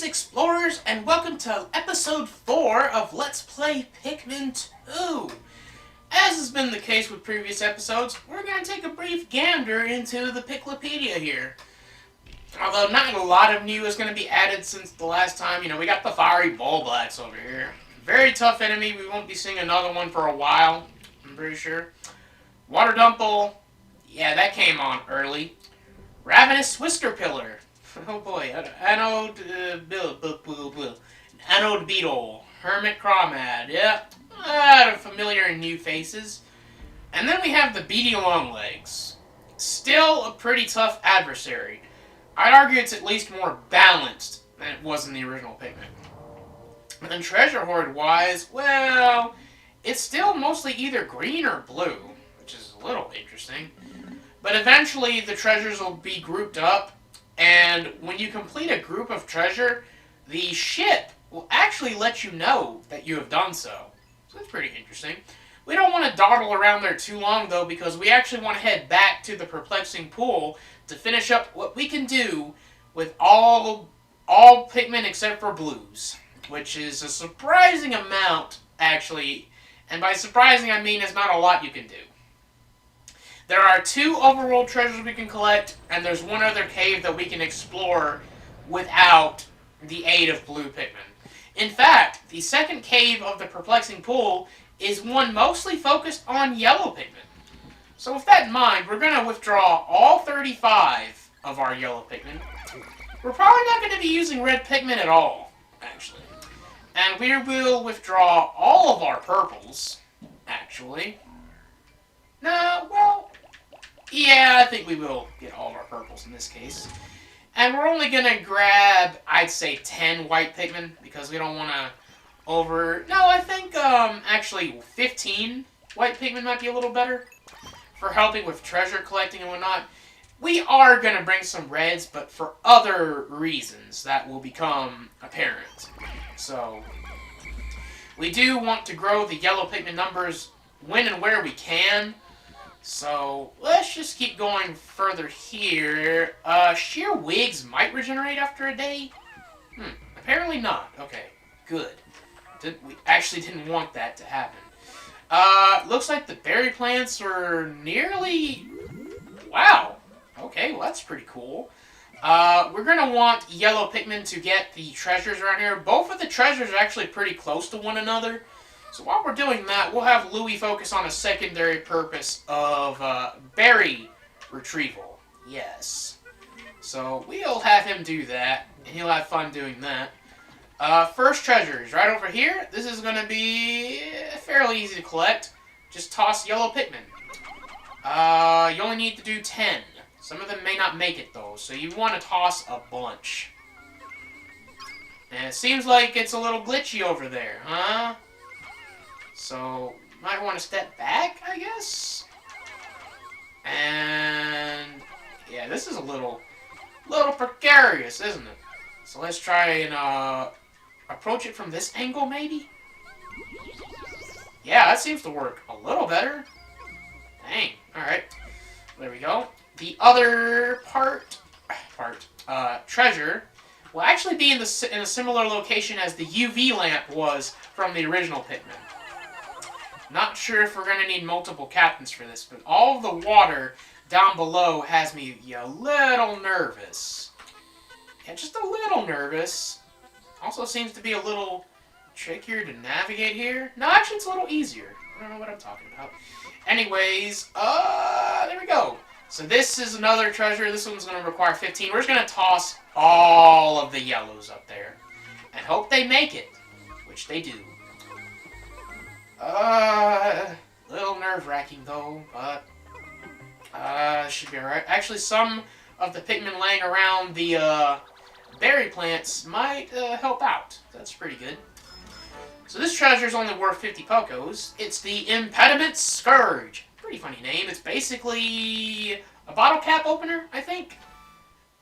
Explorers, and welcome to episode 4 of Let's Play Pikmin 2. As has been the case with previous episodes, we're going to take a brief gander into the Piklopedia here. Although not a lot of new is going to be added since the last time. We got the fiery Bulblats over here. Very tough enemy. We won't be seeing another one for a while, I'm pretty sure. Water Dumple. Yeah, that came on early. Ravenous Whisker Pillar. Oh boy, Anode Beetle, Hermit Crawmad, yeah, familiar and new faces. And then we have the Beady Longlegs. Still a pretty tough adversary. I'd argue it's at least more balanced than it was in the original Pikmin. And then Treasure Hoard wise, well, it's still mostly either green or blue, which is a little interesting. But eventually the treasures will be grouped up. And when you complete a group of treasure, the ship will actually let you know that you have done so. So that's pretty interesting. We don't want to dawdle around there too long, though, because we actually want to head back to the perplexing pool to finish up what we can do with all Pikmin except for blues, which is a surprising amount, actually. And by surprising, I mean there's not a lot you can do. There are 2 overworld treasures we can collect, and there's one other cave that we can explore without the aid of blue Pikmin. In fact, the second cave of the perplexing pool is one mostly focused on yellow Pikmin. So with that in mind, we're going to withdraw all 35 of our yellow Pikmin. We're probably not going to be using red Pikmin at all, actually. And we will withdraw all of our purples, actually. No, well, yeah, I think we will get all of our purples in this case. And we're only going to grab, I'd say, 10 white Pikmin, because we don't want to No, I think, actually, 15 white Pikmin might be a little better for helping with treasure collecting and whatnot. We are going to bring some reds, but for other reasons that will become apparent. So, we do want to grow the yellow Pikmin numbers when and where we can. So, let's just keep going further here. Sheer wigs might regenerate after a day? Apparently not. Okay, good. We actually didn't want that to happen. Looks like the berry plants are nearly... Wow. Okay, well that's pretty cool. We're going to want yellow Pikmin to get the treasures around here. Both of the treasures are actually pretty close to one another. So while we're doing that, we'll have Louie focus on a secondary purpose of berry retrieval. Yes. So we'll have him do that, and he'll have fun doing that. First treasure is right over here. This is going to be fairly easy to collect. Just toss yellow Pikmin. You only need to do 10. Some of them may not make it, though, so you want to toss a bunch. And it seems like it's a little glitchy over there, huh? So, might want to step back, I guess? And, yeah, this is a little precarious, isn't it? So let's try and, approach it from this angle, maybe? Yeah, that seems to work a little better. Dang, alright. There we go. The other treasure will actually be in a similar location as the UV lamp was from the original Pikmin. Not sure if we're going to need multiple captains for this, but all of the water down below has me a little nervous. Yeah, just a little nervous. Also seems to be a little trickier to navigate here. No, actually it's a little easier. I don't know what I'm talking about. Anyways, there we go. So this is another treasure. This one's going to require 15. We're just going to toss all of the yellows up there. And hope they make it. Which they do. Little nerve-wracking though, but should be alright. Actually, some of the Pikmin laying around the berry plants might help out. That's pretty good. So this treasure is only worth 50 Pokos. It's the Impediment Scourge. Pretty funny name. It's basically a bottle cap opener, I think.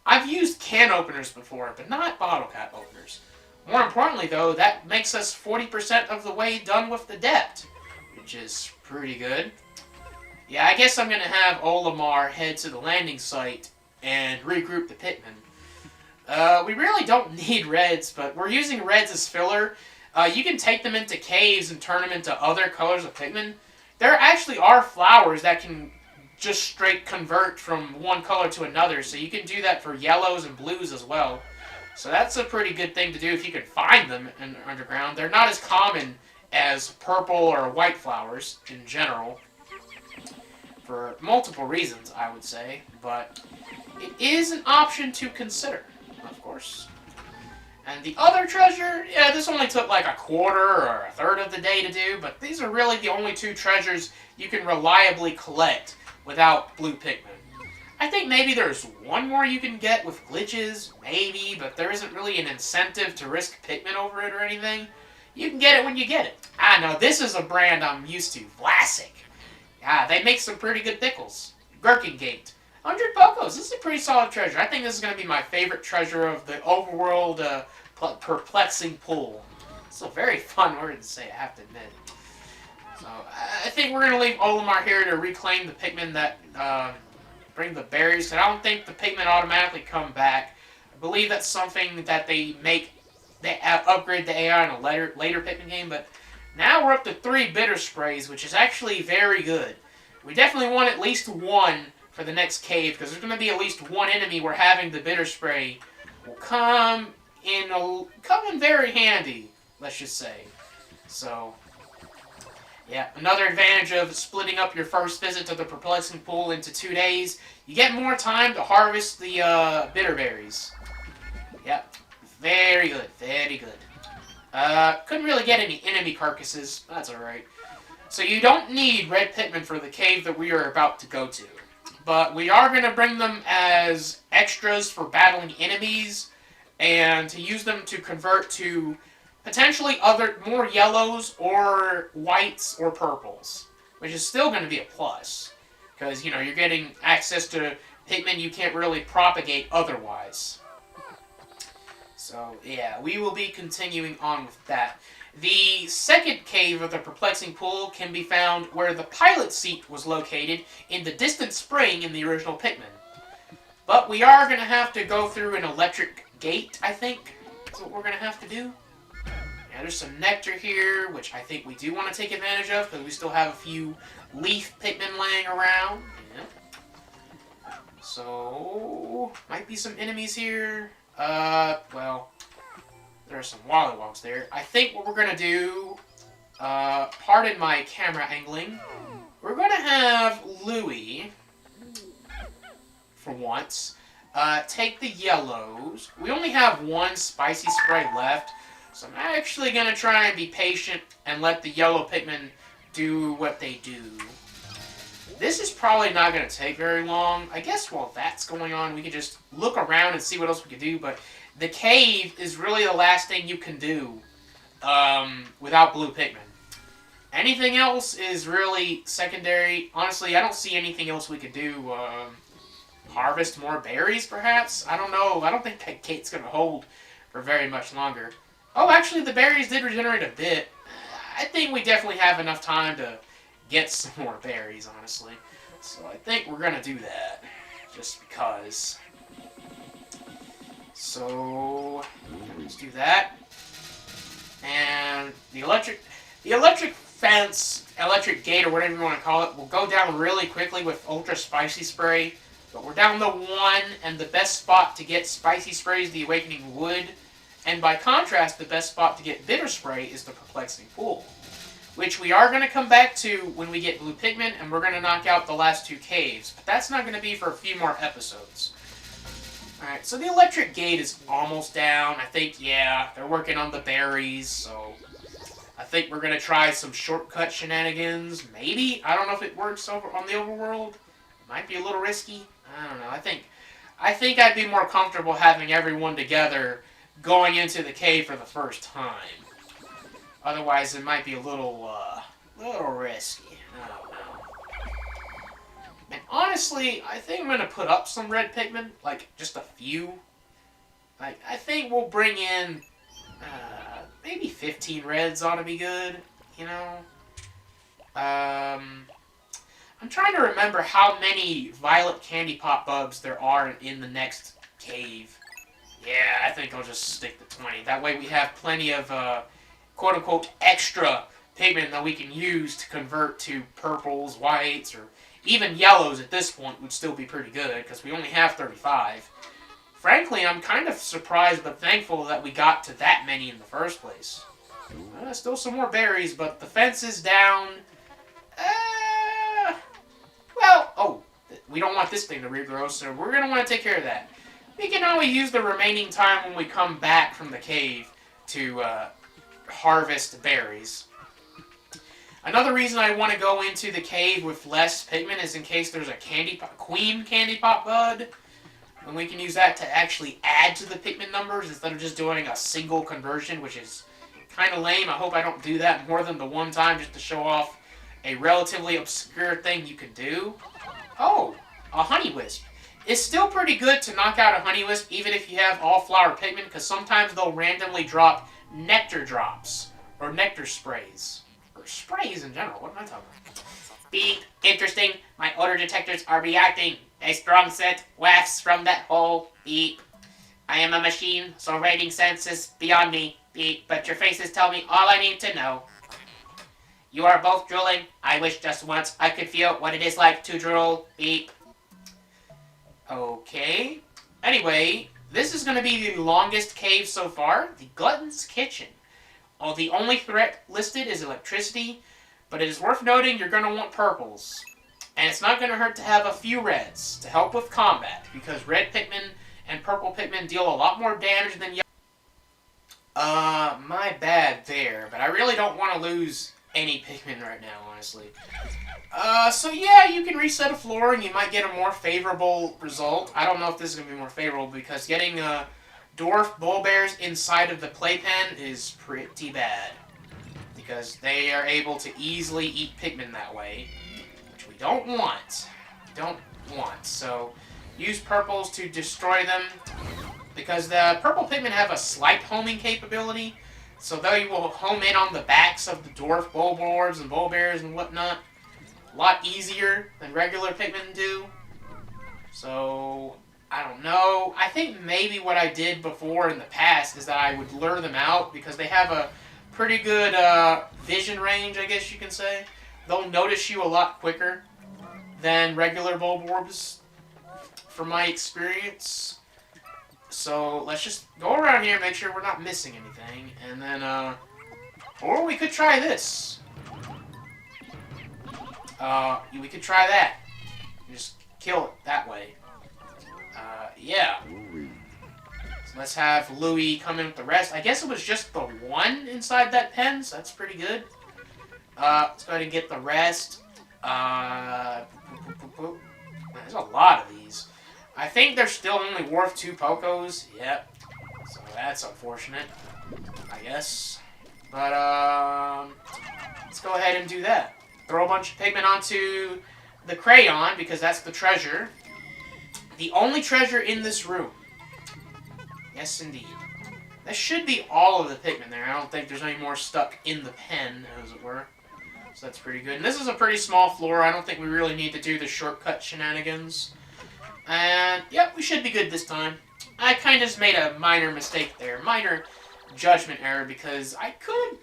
I've used can openers before, but not bottle cap openers. More importantly, though, that makes us 40% of the way done with the depth, which is pretty good. Yeah, I guess I'm going to have Olimar head to the landing site and regroup the Pikmin. We really don't need reds, but we're using reds as filler. You can take them into caves and turn them into other colors of Pikmin. There actually are flowers that can just straight convert from one color to another, so you can do that for yellows and blues as well. So that's a pretty good thing to do if you can find them in the underground. They're not as common as purple or white flowers in general, for multiple reasons, I would say, but it is an option to consider, of course. And the other treasure, yeah, this only took like a quarter or a third of the day to do, but these are really the only two treasures you can reliably collect without blue Pikmin. I think maybe there's one more you can get with glitches, maybe, but there isn't really an incentive to risk Pikmin over it or anything. You can get it when you get it. Ah, no, this is a brand I'm used to, Vlasic. Ah, they make some pretty good pickles. Gherkingate. 100 Pokos. This is a pretty solid treasure. I think this is going to be my favorite treasure of the overworld perplexing pool. It's a very fun word to say, I have to admit. So, I think we're going to leave Olimar here to reclaim the Pikmin that bring the berries. And I don't think the Pikmin automatically come back. I believe that's something that they make. They upgrade the AI in a later Pikmin game, but now we're up to 3 bitter sprays, which is actually very good. We definitely want at least one for the next cave, because there's going to be at least one enemy where having the bitter spray will come in very handy, let's just say. So, yeah, another advantage of splitting up your first visit to the perplexing pool into 2 days, you get more time to harvest the bitter berries. Yep, very good, very good. Couldn't really get any enemy carcasses. That's alright. So you don't need red Pikmin for the cave that we are about to go to. But we are going to bring them as extras for battling enemies, and to use them to convert to potentially more yellows or whites or purples. Which is still going to be a plus. Because, you know, you're getting access to Pikmin you can't really propagate otherwise. So, yeah, we will be continuing on with that. The second cave of the perplexing pool can be found where the pilot seat was located in the distant spring in the original Pikmin. But we are going to have to go through an electric gate, I think. That's what we're going to have to do. Yeah, there's some nectar here, which I think we do want to take advantage of, because we still have a few leaf Pikmin laying around. Yeah. So, might be some enemies here. Well, there are some Wallywogs there. I think what we're going to do, pardon my camera angling, we're going to have Louie, for once, take the yellows. We only have one spicy spray left, so I'm actually going to try and be patient and let the yellow Pikmin do what they do. This is probably not going to take very long. I guess while that's going on, we can just look around and see what else we can do, but the cave is really the last thing you can do without blue Pikmin. Anything else is really secondary. Honestly, I don't see anything else we could do. Harvest more berries, perhaps? I don't know. I don't think that gate's going to hold for very much longer. Oh, actually, the berries did regenerate a bit. I think we definitely have enough time to get some more berries, honestly. So I think we're going to do that. Just because. So, let's do that. And the electric fence, electric gate, or whatever you want to call it, will go down really quickly with Ultra Spicy Spray. But we're down to 1, and the best spot to get Spicy Spray is the Awakening Wood. And by contrast, the best spot to get Bitter Spray is the Perplexing Pool. Which we are going to come back to when we get blue Pikmin, and we're going to knock out the last 2 caves. But that's not going to be for a few more episodes. Alright, so the electric gate is almost down. I think, yeah, they're working on the berries, so I think we're going to try some shortcut shenanigans. Maybe? I don't know if it works over on the overworld. Might be a little risky. I don't know. I think I'd be more comfortable having everyone together going into the cave for the first time. Otherwise, it might be a little risky. I don't know. And honestly, I think I'm going to put up some red Pikmin. Like, just a few. Like, I think we'll bring in, maybe 15 reds ought to be good. You know? I'm trying to remember how many violet candy pop bugs there are in the next cave. Yeah, think I'll just stick to 20. That way we have plenty of quote-unquote extra pigment that we can use to convert to purples, whites, or even yellows at this point would still be pretty good because we only have 35. Frankly, I'm kind of surprised but thankful that we got to that many in the first place. Still some more berries, but the fence is down. Oh, we don't want this thing to regrow, so we're going to want to take care of that. We can always use the remaining time when we come back from the cave to harvest berries. Another reason I want to go into the cave with less pigment is in case there's a queen candy pop bud. And we can use that to actually add to the pigment numbers instead of just doing a single conversion, which is kind of lame. I hope I don't do that more than the one time just to show off a relatively obscure thing you could do. Oh, a honey wisp. It's still pretty good to knock out a honey wisp even if you have all flower pigment because sometimes they'll randomly drop nectar drops or nectar sprays. Sprays in general. What am I talking about? Beep. Interesting. My odor detectors are reacting. A strong scent wafts from that hole. Beep. I am a machine, so rating sense is beyond me. Beep. But your faces tell me all I need to know. You are both drooling. I wish just once I could feel what it is like to drool. Beep. Okay. Anyway, this is going to be the longest cave so far. The Glutton's Kitchen. The only threat listed is electricity, but it is worth noting you're going to want purples. And it's not going to hurt to have a few reds to help with combat, because red Pikmin and purple Pikmin deal a lot more damage than yellow. My bad there, but I really don't want to lose any Pikmin right now, honestly. So yeah, you can reset a floor and you might get a more favorable result. I don't know if this is going to be more favorable, because getting dwarf bull bears inside of the playpen is pretty bad, because they are able to easily eat Pikmin that way, which we don't want. So use purples to destroy them, because the purple Pikmin have a slight homing capability, so they will home in on the backs of the dwarf bulborbs and bull bears and whatnot a lot easier than regular Pikmin do. So I don't know. I think maybe what I did before in the past is that I would lure them out because they have a pretty good vision range, I guess you can say. They'll notice you a lot quicker than regular bulborbs, from my experience. So let's just go around here and make sure we're not missing anything. And then, or we could try this. We could try that. Just kill it that way. Yeah. So let's have Louie come in with the rest. I guess it was just the one inside that pen, so that's pretty good. Let's go ahead and get the rest. There's a lot of these. I think they're still only worth 2 Pokos. Yep. So that's unfortunate, I guess. But, let's go ahead and do that. Throw a bunch of Pikmin onto the crayon, because that's the treasure. The only treasure in this room. Yes, indeed. That should be all of the Pikmin there. I don't think there's any more stuck in the pen, as it were. So that's pretty good. And this is a pretty small floor. I don't think we really need to do the shortcut shenanigans. And, yep, we should be good this time. I kind of just made a minor mistake there. Minor judgment error, because I could...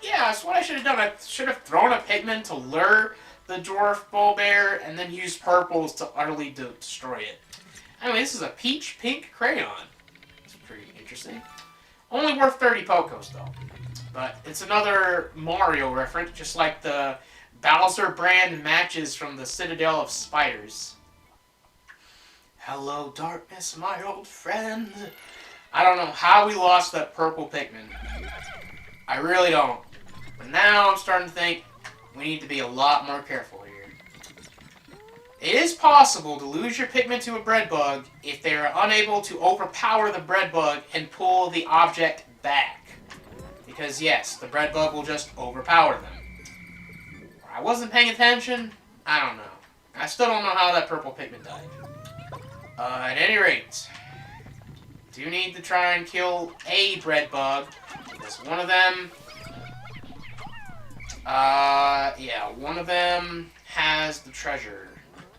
Yeah, that's what I should have done. I should have thrown a Pikmin to lure the dwarf bull bear, and then used purples to utterly destroy it. Anyway, this is a peach pink crayon. It's pretty interesting. Only worth 30 Pokos, though. But it's another Mario reference, just like the Bowser brand matches from the Citadel of Spiders. Hello, darkness, my old friend. I don't know how we lost that purple Pikmin. I really don't. But now I'm starting to think we need to be a lot more careful here. It is possible to lose your Pikmin to a bread bug if they are unable to overpower the bread bug and pull the object back. Because yes, the bread bug will just overpower them. I wasn't paying attention. I don't know. I still don't know how that purple Pikmin died. At any rate, do need to try and kill a bread bug. Because one of them... yeah, one of them has the treasure.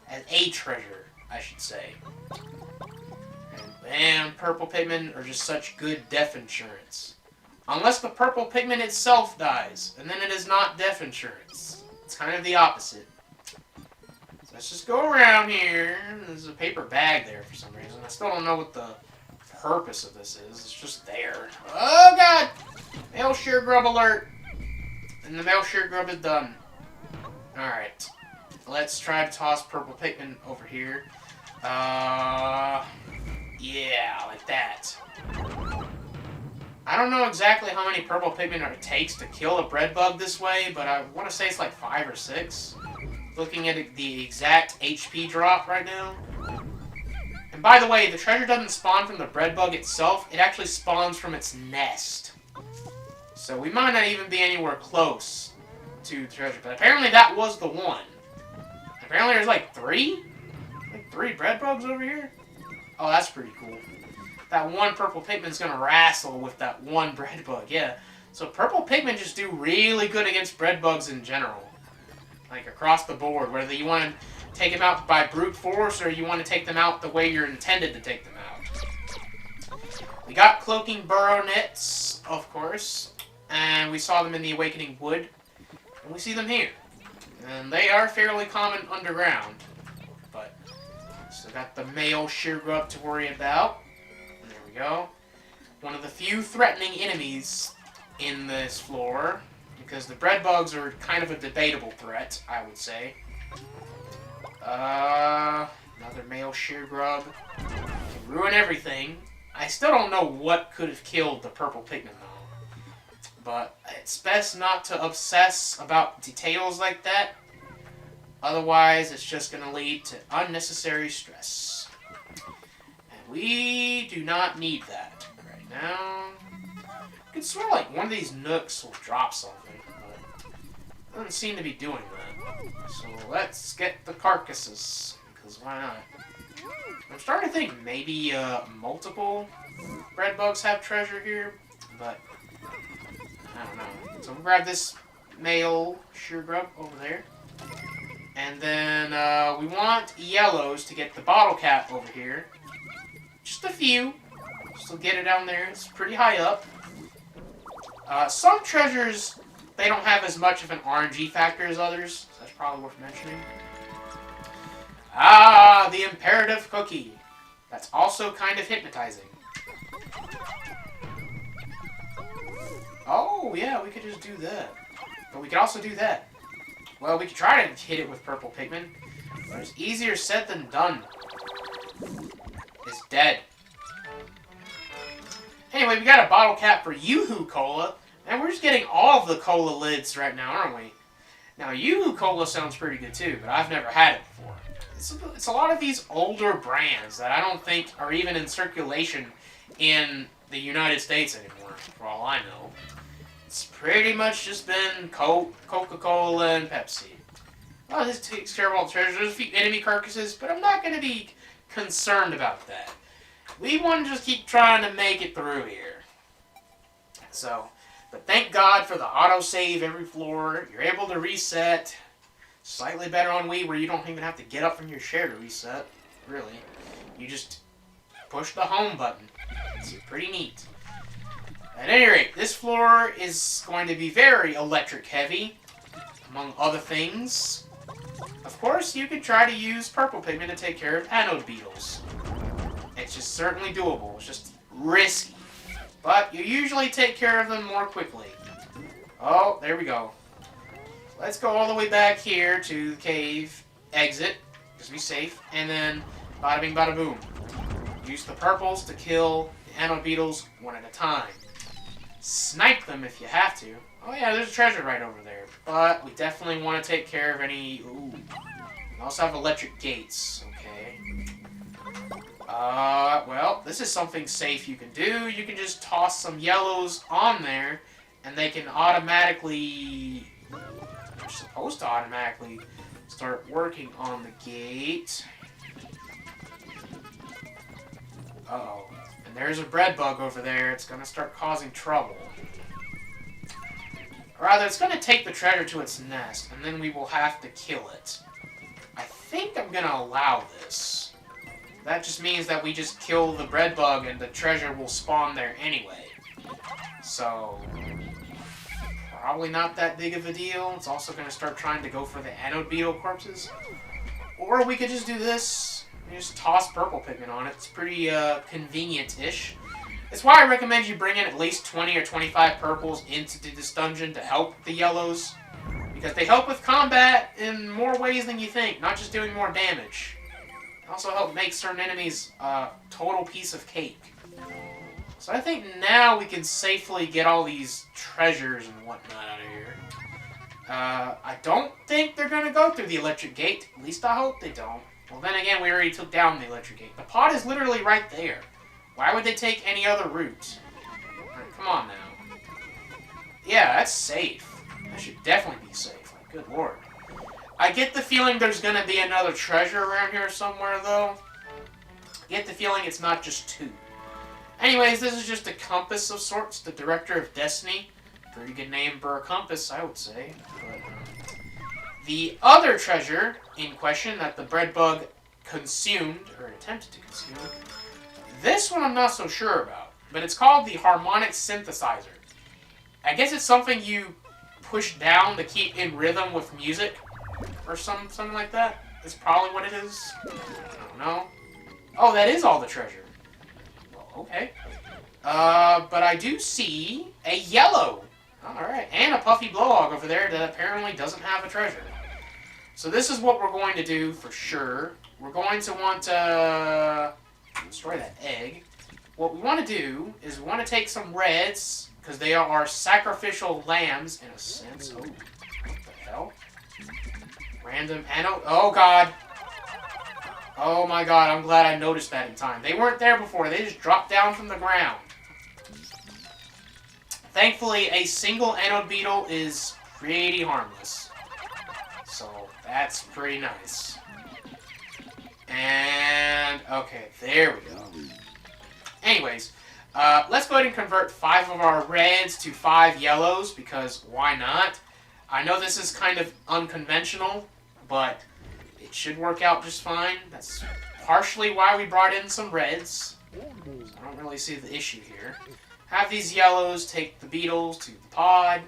Has a treasure, I should say. And Man, purple Pikmin are just such good death insurance. Unless the purple Pikmin itself dies, and then it is not death insurance. It's kind of the opposite. So let's just go around here. There's a paper bag there for some reason. I still don't know what the purpose of this is. It's just there. Oh god! Male shear grub alert! And the male shear grub is done. Alright. Let's try to toss purple Pikmin over here. Yeah, like that. I don't know exactly how many purple Pikmin it takes to kill a bread bug this way, but I want to say it's like 5 or 6. Looking at the exact HP drop right now. And by the way, the treasure doesn't spawn from the bread bug itself, it actually spawns from its nest. So we might not even be anywhere close to the treasure, but apparently that was the one. Apparently there's like 3? Like 3 bread bugs over here? Oh, that's pretty cool. That one purple Pikmin's gonna wrestle with that one bread bug, yeah. So purple Pikmin just do really good against bread bugs in general. Like across the board, whether you want to take them out by brute force or you want to take them out the way you're intended to take them out. We got cloaking burrow nits, of course, and we saw them in the Awakening Wood, and we see them here. And they are fairly common underground, but still got the male shear grub to worry about. And there we go. One of the few threatening enemies in this floor, because the bread bugs are kind of a debatable threat, I would say. Another male shear grub. Can ruin everything. I still don't know what could have killed the purple Pikmin though. But it's best not to obsess about details like that. Otherwise, it's just going to lead to unnecessary stress. And we do not need that right now. I could swear like one of these nooks will drop something, but it doesn't seem to be doing that. So let's get the carcasses, because why not? I'm starting to think maybe multiple bread bugs have treasure here, but I don't know. So we'll grab this male shear grub over there. And then we want yellows to get the bottle cap over here. Just a few. Just to get it down there. It's pretty high up. Some treasures, they don't have as much of an RNG factor as others. So that's probably worth mentioning. Ah, the imperative cookie. That's also kind of hypnotizing. Oh, yeah, we could just do that. But we could also do that. Well, we could try to hit it with purple Pikmin. But it's easier said than done. It's dead. Anyway, we got a bottle cap for Yoo-Hoo Cola. And we're just getting all of the cola lids right now, aren't we? Now, Yoo-Hoo Cola sounds pretty good too, but I've never had it before. It's a lot of these older brands that I don't think are even in circulation in the United States anymore, for all I know. It's pretty much just been Coca-Cola and Pepsi. Well, this takes care of all the treasures. There's a few enemy carcasses, but I'm not going to be concerned about that. We want to just keep trying to make it through here. So, but thank God for the autosave every floor. You're able to reset. Slightly better on Wii, where you don't even have to get up from your chair to reset. Really. You just push the home button. It's pretty neat. At any rate, this floor is going to be very electric heavy, among other things. Of course, you could try to use purple Pikmin to take care of anode beetles. It's just certainly doable. It's just risky. But you usually take care of them more quickly. Oh, there we go. Let's go all the way back here to the cave exit, just to be safe, and then bada bing bada boom. Use the purples to kill the anode beetles one at a time. Snipe them if you have to. Oh yeah, there's a treasure right over there. But we definitely want to take care of any... Ooh. We also have electric gates, okay. Well, this is something safe you can do. You can just toss some yellows on there, and they can automatically... They're supposed to automatically start working on the gate. Uh-oh. And there's a bread bug over there. It's going to start causing trouble. Or rather, it's going to take the treasure to its nest, and then we will have to kill it. I think I'm going to allow this. That just means that we just kill the bread bug and the treasure will spawn there anyway. So, probably not that big of a deal. It's also going to start trying to go for the anode beetle corpses. Or we could just do this. Just toss purple Pikmin on it. It's pretty convenient-ish. That's why I recommend you bring in at least 20 or 25 purples into this dungeon to help the yellows. Because they help with combat in more ways than you think, not just doing more damage. They also help make certain enemies a total piece of cake. So I think now we can safely get all these treasures and whatnot out of here. I don't think they're going to go through the electric gate. At least I hope they don't. Well, then again, we already took down the electric gate. The pod is literally right there. Why would they take any other route? Right, come on now. Yeah, that's safe. That should definitely be safe. Like, good lord. I get the feeling there's going to be another treasure around here somewhere, though. I get the feeling it's not just two. Anyways, this is just a compass of sorts. The Director of Destiny. Pretty good name for a compass, I would say. But, the other treasure in question that the bread bug consumed, or attempted to consume, this one I'm not so sure about. But it's called the harmonic synthesizer. I guess it's something you push down to keep in rhythm with music. Or something like that. That's probably what it is. I don't know. Oh, that is all the treasure. Well, okay. But I do see a yellow. Alright, and a puffy blowhog over there that apparently doesn't have a treasure. So this is what we're going to do for sure. We're going to want to destroy that egg. What we want to do is we want to take some reds, because they are our sacrificial lambs, in a sense. Oh, what the hell? Random anode. Oh, God. Oh, my God. I'm glad I noticed that in time. They weren't there before. They just dropped down from the ground. Thankfully, a single anode beetle is pretty harmless. So, that's pretty nice. And, okay, there we go. Anyways, let's go ahead and convert 5 of our reds to 5 yellows, because why not? I know this is kind of unconventional, but it should work out just fine. That's partially why we brought in some reds. So I don't really see the issue here. Have these yellows take the beetles to the pod.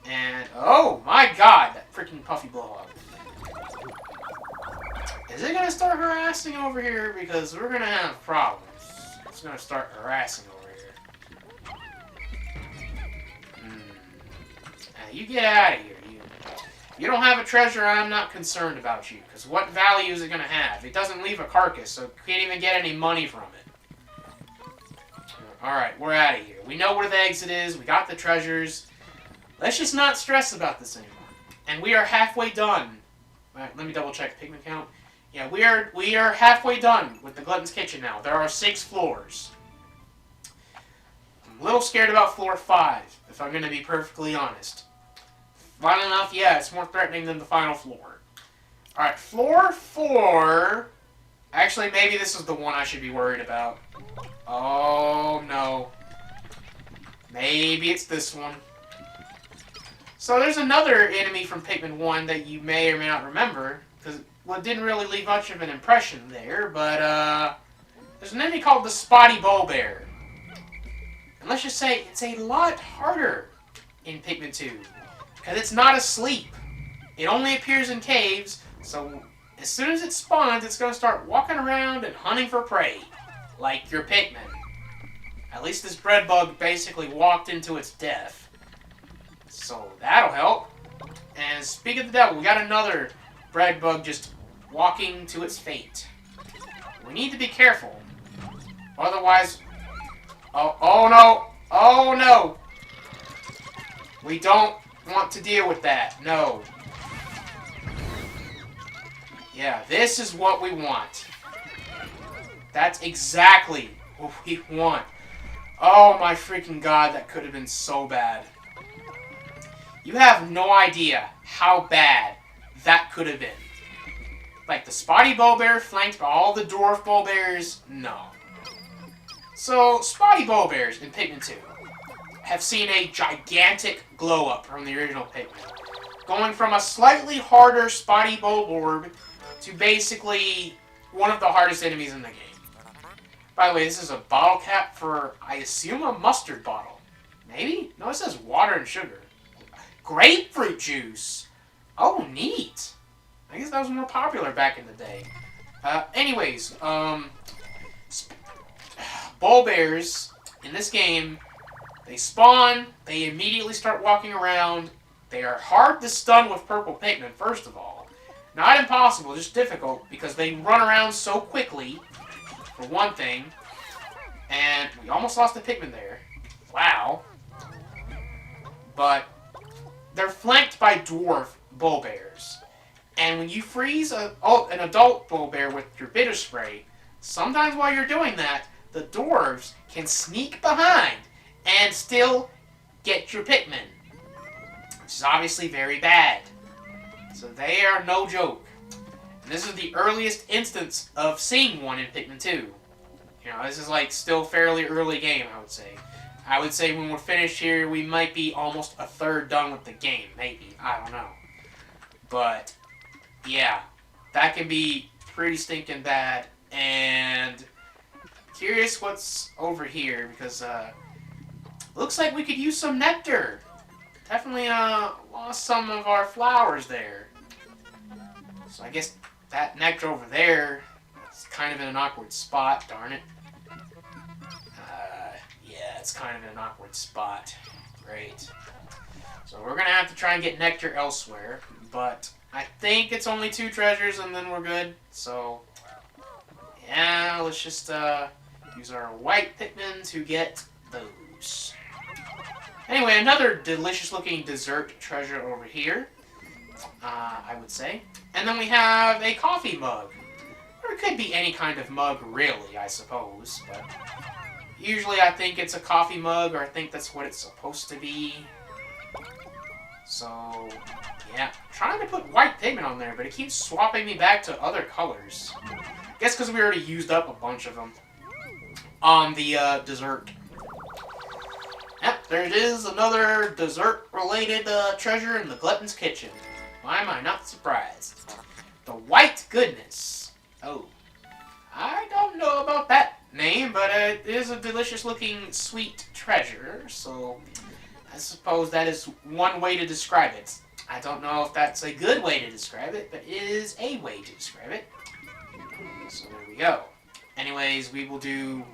And, oh my god, that freaking puffy blowhog. Is it going to start harassing over here? Because we're going to have problems. It's going to start harassing over here. You get out of here. You don't have a treasure, I'm not concerned about you. Because what value is it going to have? It doesn't leave a carcass, so it can't even get any money from it. Alright, we're out of here. We know where the exit is. We got the treasures. Let's just not stress about this anymore. And we are halfway done. Alright, let me double check Pikmin count. Yeah, we are halfway done with the Glutton's Kitchen now. There are 6 floors. I'm a little scared about floor 5, if I'm going to be perfectly honest. Fun enough, yeah, it's more threatening than the final floor. Alright, floor 4... Actually, maybe this is the one I should be worried about. Oh, no. Maybe it's this one. So there's another enemy from Pikmin 1 that you may or may not remember, because well, it didn't really leave much of an impression there, but there's an enemy called the Spotty Bowbear. And let's just say it's a lot harder in Pikmin 2, because it's not asleep. It only appears in caves, so as soon as it spawns, it's going to start walking around and hunting for prey, like your Pikmin. At least this bread bug basically walked into its death. So that'll help. And speaking of the devil, we got another bread bug just walking to its fate. We need to be careful. Otherwise... Oh no! Oh no! We don't want to deal with that. No. Yeah, this is what we want. That's exactly what we want. Oh my freaking god, that could have been so bad. You have no idea how bad that could have been. Like the Spotty Bowbear flanked by all the Dwarf Bowbears? No. So, Spotty Bowbears in Pikmin 2 have seen a gigantic glow up from the original Pikmin. Going from a slightly harder Spotty Bow Orb to basically one of the hardest enemies in the game. By the way, this is a bottle cap for, I assume, a mustard bottle. Maybe? No, it says water and sugar. Grapefruit juice! Oh, neat! I guess that was more popular back in the day. Anyways, bull bears in this game, they spawn, they immediately start walking around. They are hard to stun with purple Pikmin, first of all. Not impossible, just difficult, because they run around so quickly, for one thing. And we almost lost a Pikmin there. Wow. But they're flanked by dwarf bull bears. And when you freeze an adult bull bear with your bitter spray, sometimes while you're doing that, the dwarves can sneak behind and still get your Pikmin. Which is obviously very bad. So they are no joke. And this is the earliest instance of seeing one in Pikmin 2. You know, this is like still fairly early game, I would say. I would say when we're finished here, we might be almost a third done with the game. Maybe. I don't know. But, yeah. That can be pretty stinking bad. And curious what's over here, because looks like we could use some nectar. Definitely lost some of our flowers there. So I guess that nectar over there is kind of in an awkward spot, darn it. Yeah, it's kind of in an awkward spot. Great. So we're going to have to try and get nectar elsewhere, but I think it's only 2 treasures and then we're good. So, yeah, let's just use our white Pikmin to get those. Anyway, another delicious-looking dessert treasure over here, I would say. And then we have a coffee mug. Or it could be any kind of mug, really, I suppose. But usually I think it's a coffee mug, or I think that's what it's supposed to be. So, yeah. I'm trying to put white Pikmin on there, but it keeps swapping me back to other colors. I guess because we already used up a bunch of them on the dessert. Yep, there it is, another dessert-related treasure in the Glutton's Kitchen. Why am I not surprised? The White Goodness. Oh. I don't know about that name, but it is a delicious-looking sweet treasure, so I suppose that is one way to describe it. I don't know if that's a good way to describe it, but it is a way to describe it. So there we go. Anyways, we will do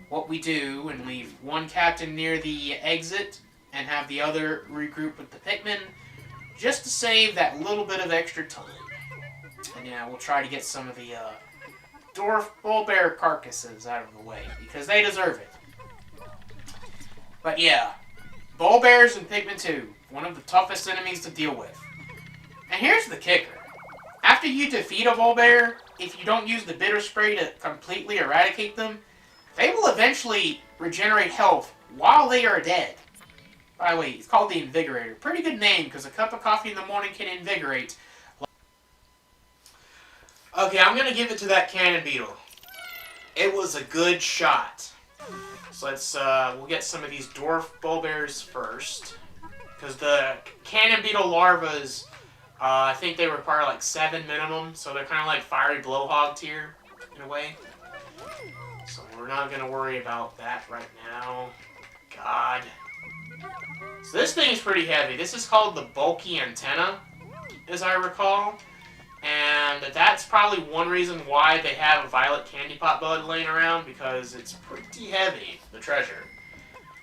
what we do and leave one captain near the exit and have the other regroup with the Pikmin just to save that little bit of extra time. And yeah, we'll try to get some of the dwarf bull bear carcasses out of the way because they deserve it. But yeah, bull bears in Pikmin 2, one of the toughest enemies to deal with. And here's the kicker. After you defeat a bull bear, if you don't use the bitter spray to completely eradicate them, they will eventually regenerate health while they are dead. By the way, it's called the Invigorator. Pretty good name, because a cup of coffee in the morning can invigorate. Okay, I'm going to give it to that cannon beetle. It was a good shot. So let's, we'll get some of these dwarf bull bears first. Because the cannon beetle larvas, I think they require like 7 minimum, so they're kind of like fiery blowhog tier, in a way. So we're not going to worry about that right now. God. So this thing is pretty heavy. This is called the bulky antenna, as I recall. And that's probably one reason why they have a violet candy pot bud laying around, because it's pretty heavy, the treasure.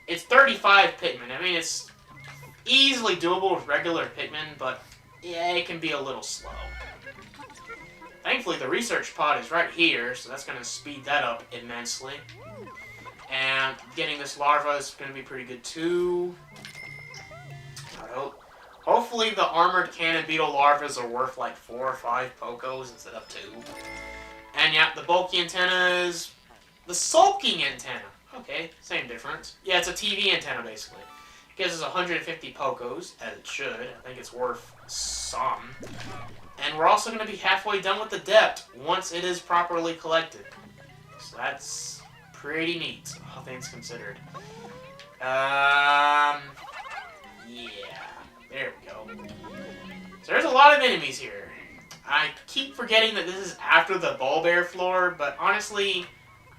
It's 35 Pikmin. I mean, it's easily doable with regular Pikmin, but yeah, it can be a little slow. Thankfully, the research pod is right here, so that's going to speed that up immensely. And getting this larva is going to be pretty good, too. Hopefully, the armored cannon beetle larvas are worth like 4 or 5 Pokos instead of 2. And yeah, the bulky antenna is the sulking antenna. Okay, same difference. Yeah, it's a TV antenna, basically. It gives us 150 Pokos, as it should. I think it's worth some. And we're also going to be halfway done with the depth once it is properly collected. So that's pretty neat, all things considered. Yeah, there we go. So there's a lot of enemies here. I keep forgetting that this is after the Bulbair floor, but honestly,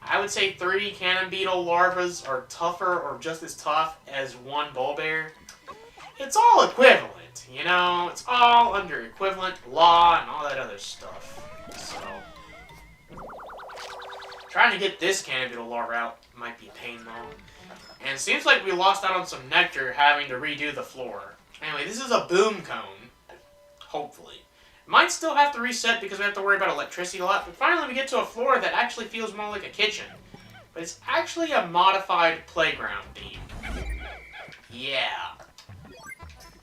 I would say 3 Cannon Beetle larvas are tougher or just as tough as 1 Bulbair. It's all equivalent, you know? It's all under equivalent law and all that other stuff. So, trying to get this Cannon Beetle larva out might be a pain, though. And it seems like we lost out on some nectar having to redo the floor. Anyway, this is a boom cone. Hopefully. Might still have to reset because we have to worry about electricity a lot, but finally we get to a floor that actually feels more like a kitchen. But it's actually a modified playground theme. Yeah.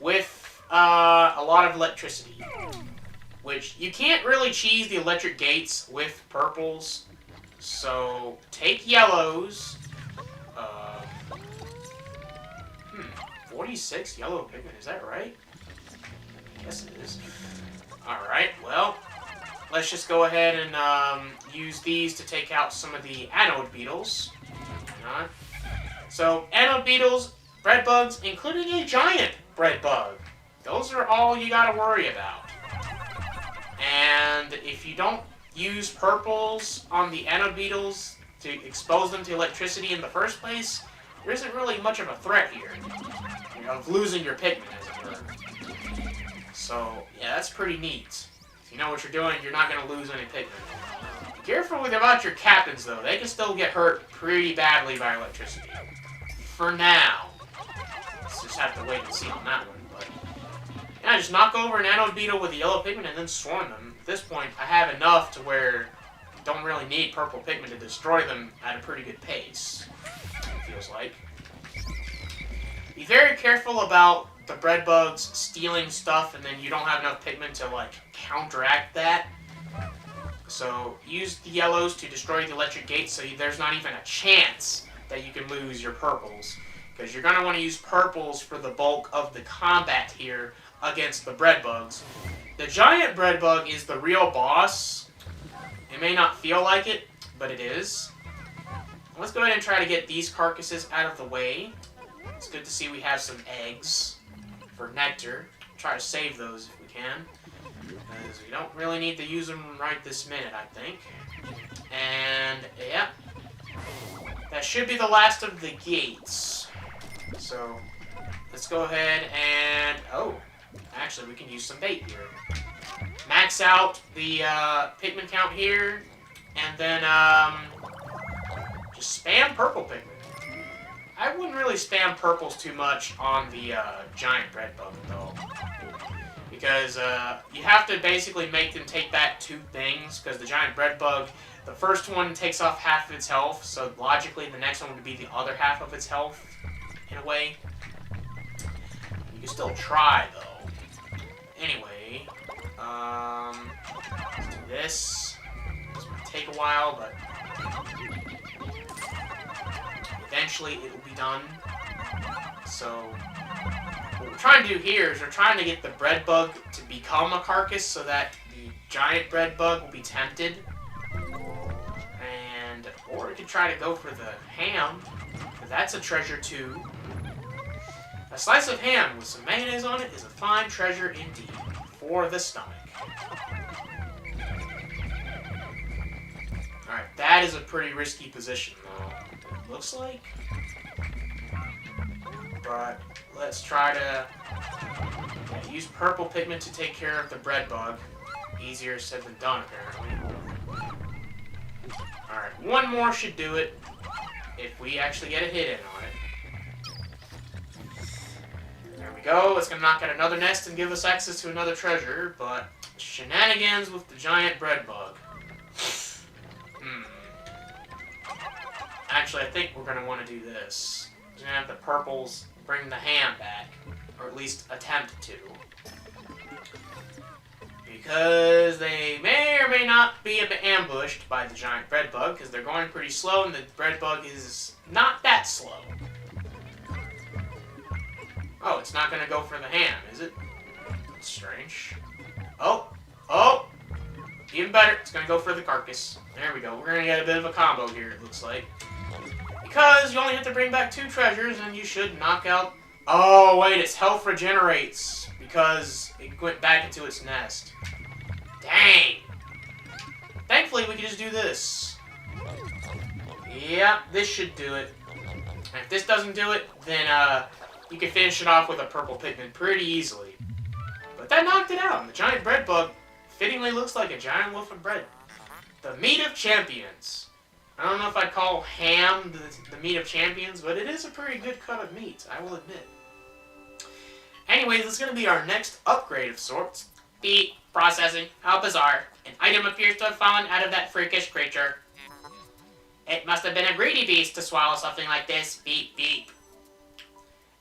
With a lot of electricity. Which, you can't really cheese the electric gates with purples. So, take yellows. 46 yellow Pikmin, is that right? Yes, it is. Alright, well, let's just go ahead and use these to take out some of the anode beetles. So, anode beetles, bread bugs, including a giant bread bug. Those are all you gotta worry about. And if you don't use purples on the anode beetles to expose them to electricity in the first place, there isn't really much of a threat here of losing your Pikmin, as it were. So, yeah, that's pretty neat. If you know what you're doing, you're not going to lose any Pikmin. Be careful about your captains, though. They can still get hurt pretty badly by electricity. For now. Let's just have to wait and see on that one. But yeah, just knock over an anode beetle with a yellow Pikmin and then swarm them. At this point, I have enough to where I don't really need purple Pikmin to destroy them at a pretty good pace. It feels like. Be very careful about the bread bugs stealing stuff and then you don't have enough Pikmin to, like, counteract that. So, use the yellows to destroy the electric gate so there's not even a chance that you can lose your purples. Because you're going to want to use purples for the bulk of the combat here against the bread bugs. The giant bread bug is the real boss. It may not feel like it, but it is. Let's go ahead and try to get these carcasses out of the way. It's good to see we have some eggs for nectar. Try to save those if we can. Because we don't really need to use them right this minute, I think. And, yeah. That should be the last of the gates. So, let's go ahead and... Oh, actually, we can use some bait here. Max out the Pikmin count here. And then, just spam purple Pikmin. I wouldn't really spam purples too much on the giant bread bug, though. Because you have to basically make them take back 2 things, because the giant bread bug, the first one takes off half of its health, so logically the next one would be the other half of its health, in a way. You can still try, though. Anyway, let's do this. This might take a while, but eventually it will be done. So, what we're trying to do here is we're trying to get the bread bug to become a carcass so that the giant bread bug will be tempted. And, or we could try to go for the ham, because that's a treasure too. A slice of ham with some mayonnaise on it is a fine treasure indeed for the stomach. Alright, that is a pretty risky position though. It looks like. But let's try to use purple Pikmin to take care of the bread bug. Easier said than done, apparently. Alright, one more should do it. If we actually get a hit in on it. There we go. It's going to knock out another nest and give us access to another treasure. But shenanigans with the giant bread bug. Actually, I think we're going to want to do this. We're going to have the purples bring the ham back. Or at least attempt to. Because they may or may not be ambushed by the giant bread bug, because they're going pretty slow, and the bread bug is not that slow. Oh, it's not going to go for the ham, is it? That's strange. Oh! Oh! Even better, it's going to go for the carcass. There we go. We're going to get a bit of a combo here, it looks like. Because you only have to bring back 2 treasures, and you should knock out... Oh, wait, its health regenerates, because it went back into its nest. Dang. Thankfully, we can just do this. Yeah, this should do it. And if this doesn't do it, then you can finish it off with a purple Pikmin pretty easily. But that knocked it out, and the giant bread bug fittingly looks like a giant loaf of bread. The meat of champions. I don't know if I'd call ham the meat of champions, but it is a pretty good cut of meat, I will admit. Anyways, this is going to be our next upgrade of sorts. Beep. Processing. How bizarre. An item appears to have fallen out of that freakish creature. It must have been a greedy beast to swallow something like this. Beep, beep.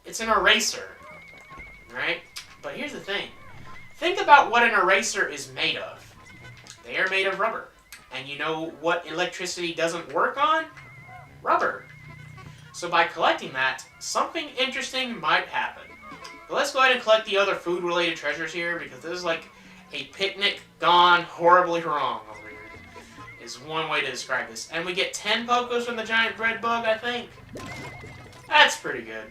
It's an eraser. Right? But here's the thing. Think about what an eraser is made of. They are made of rubber. And you know what electricity doesn't work on? Rubber. So by collecting that, something interesting might happen. But let's go ahead and collect the other food-related treasures here, because this is like a picnic gone horribly wrong over here, is one way to describe this. And we get 10 Pokos from the giant bread bug, I think. That's pretty good.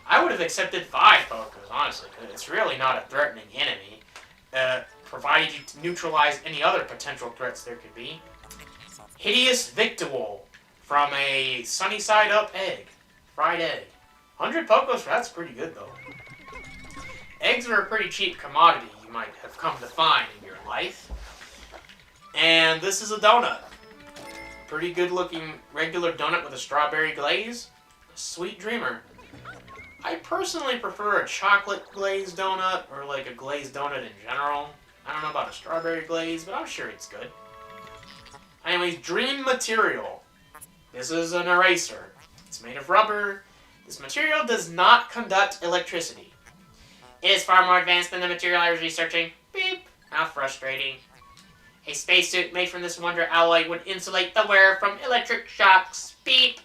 I would have accepted 5 Pokos, honestly. It's really not a threatening enemy, provided you neutralize any other potential threats there could be. Hideous Victawol from a sunny side up egg. Fried egg. 100 Pokos, that's pretty good though. Eggs are a pretty cheap commodity, you might have come to find in your life. And this is a donut. Pretty good looking regular donut with a strawberry glaze. Sweet dreamer. I personally prefer a chocolate glazed donut, or like a glazed donut in general. I don't know about a strawberry glaze, but I'm sure it's good. Anyways, dream material. This is an eraser. It's made of rubber. This material does not conduct electricity. It is far more advanced than the material I was researching. Beep. How frustrating. A spacesuit made from this wonder alloy would insulate the wearer from electric shocks. Beep.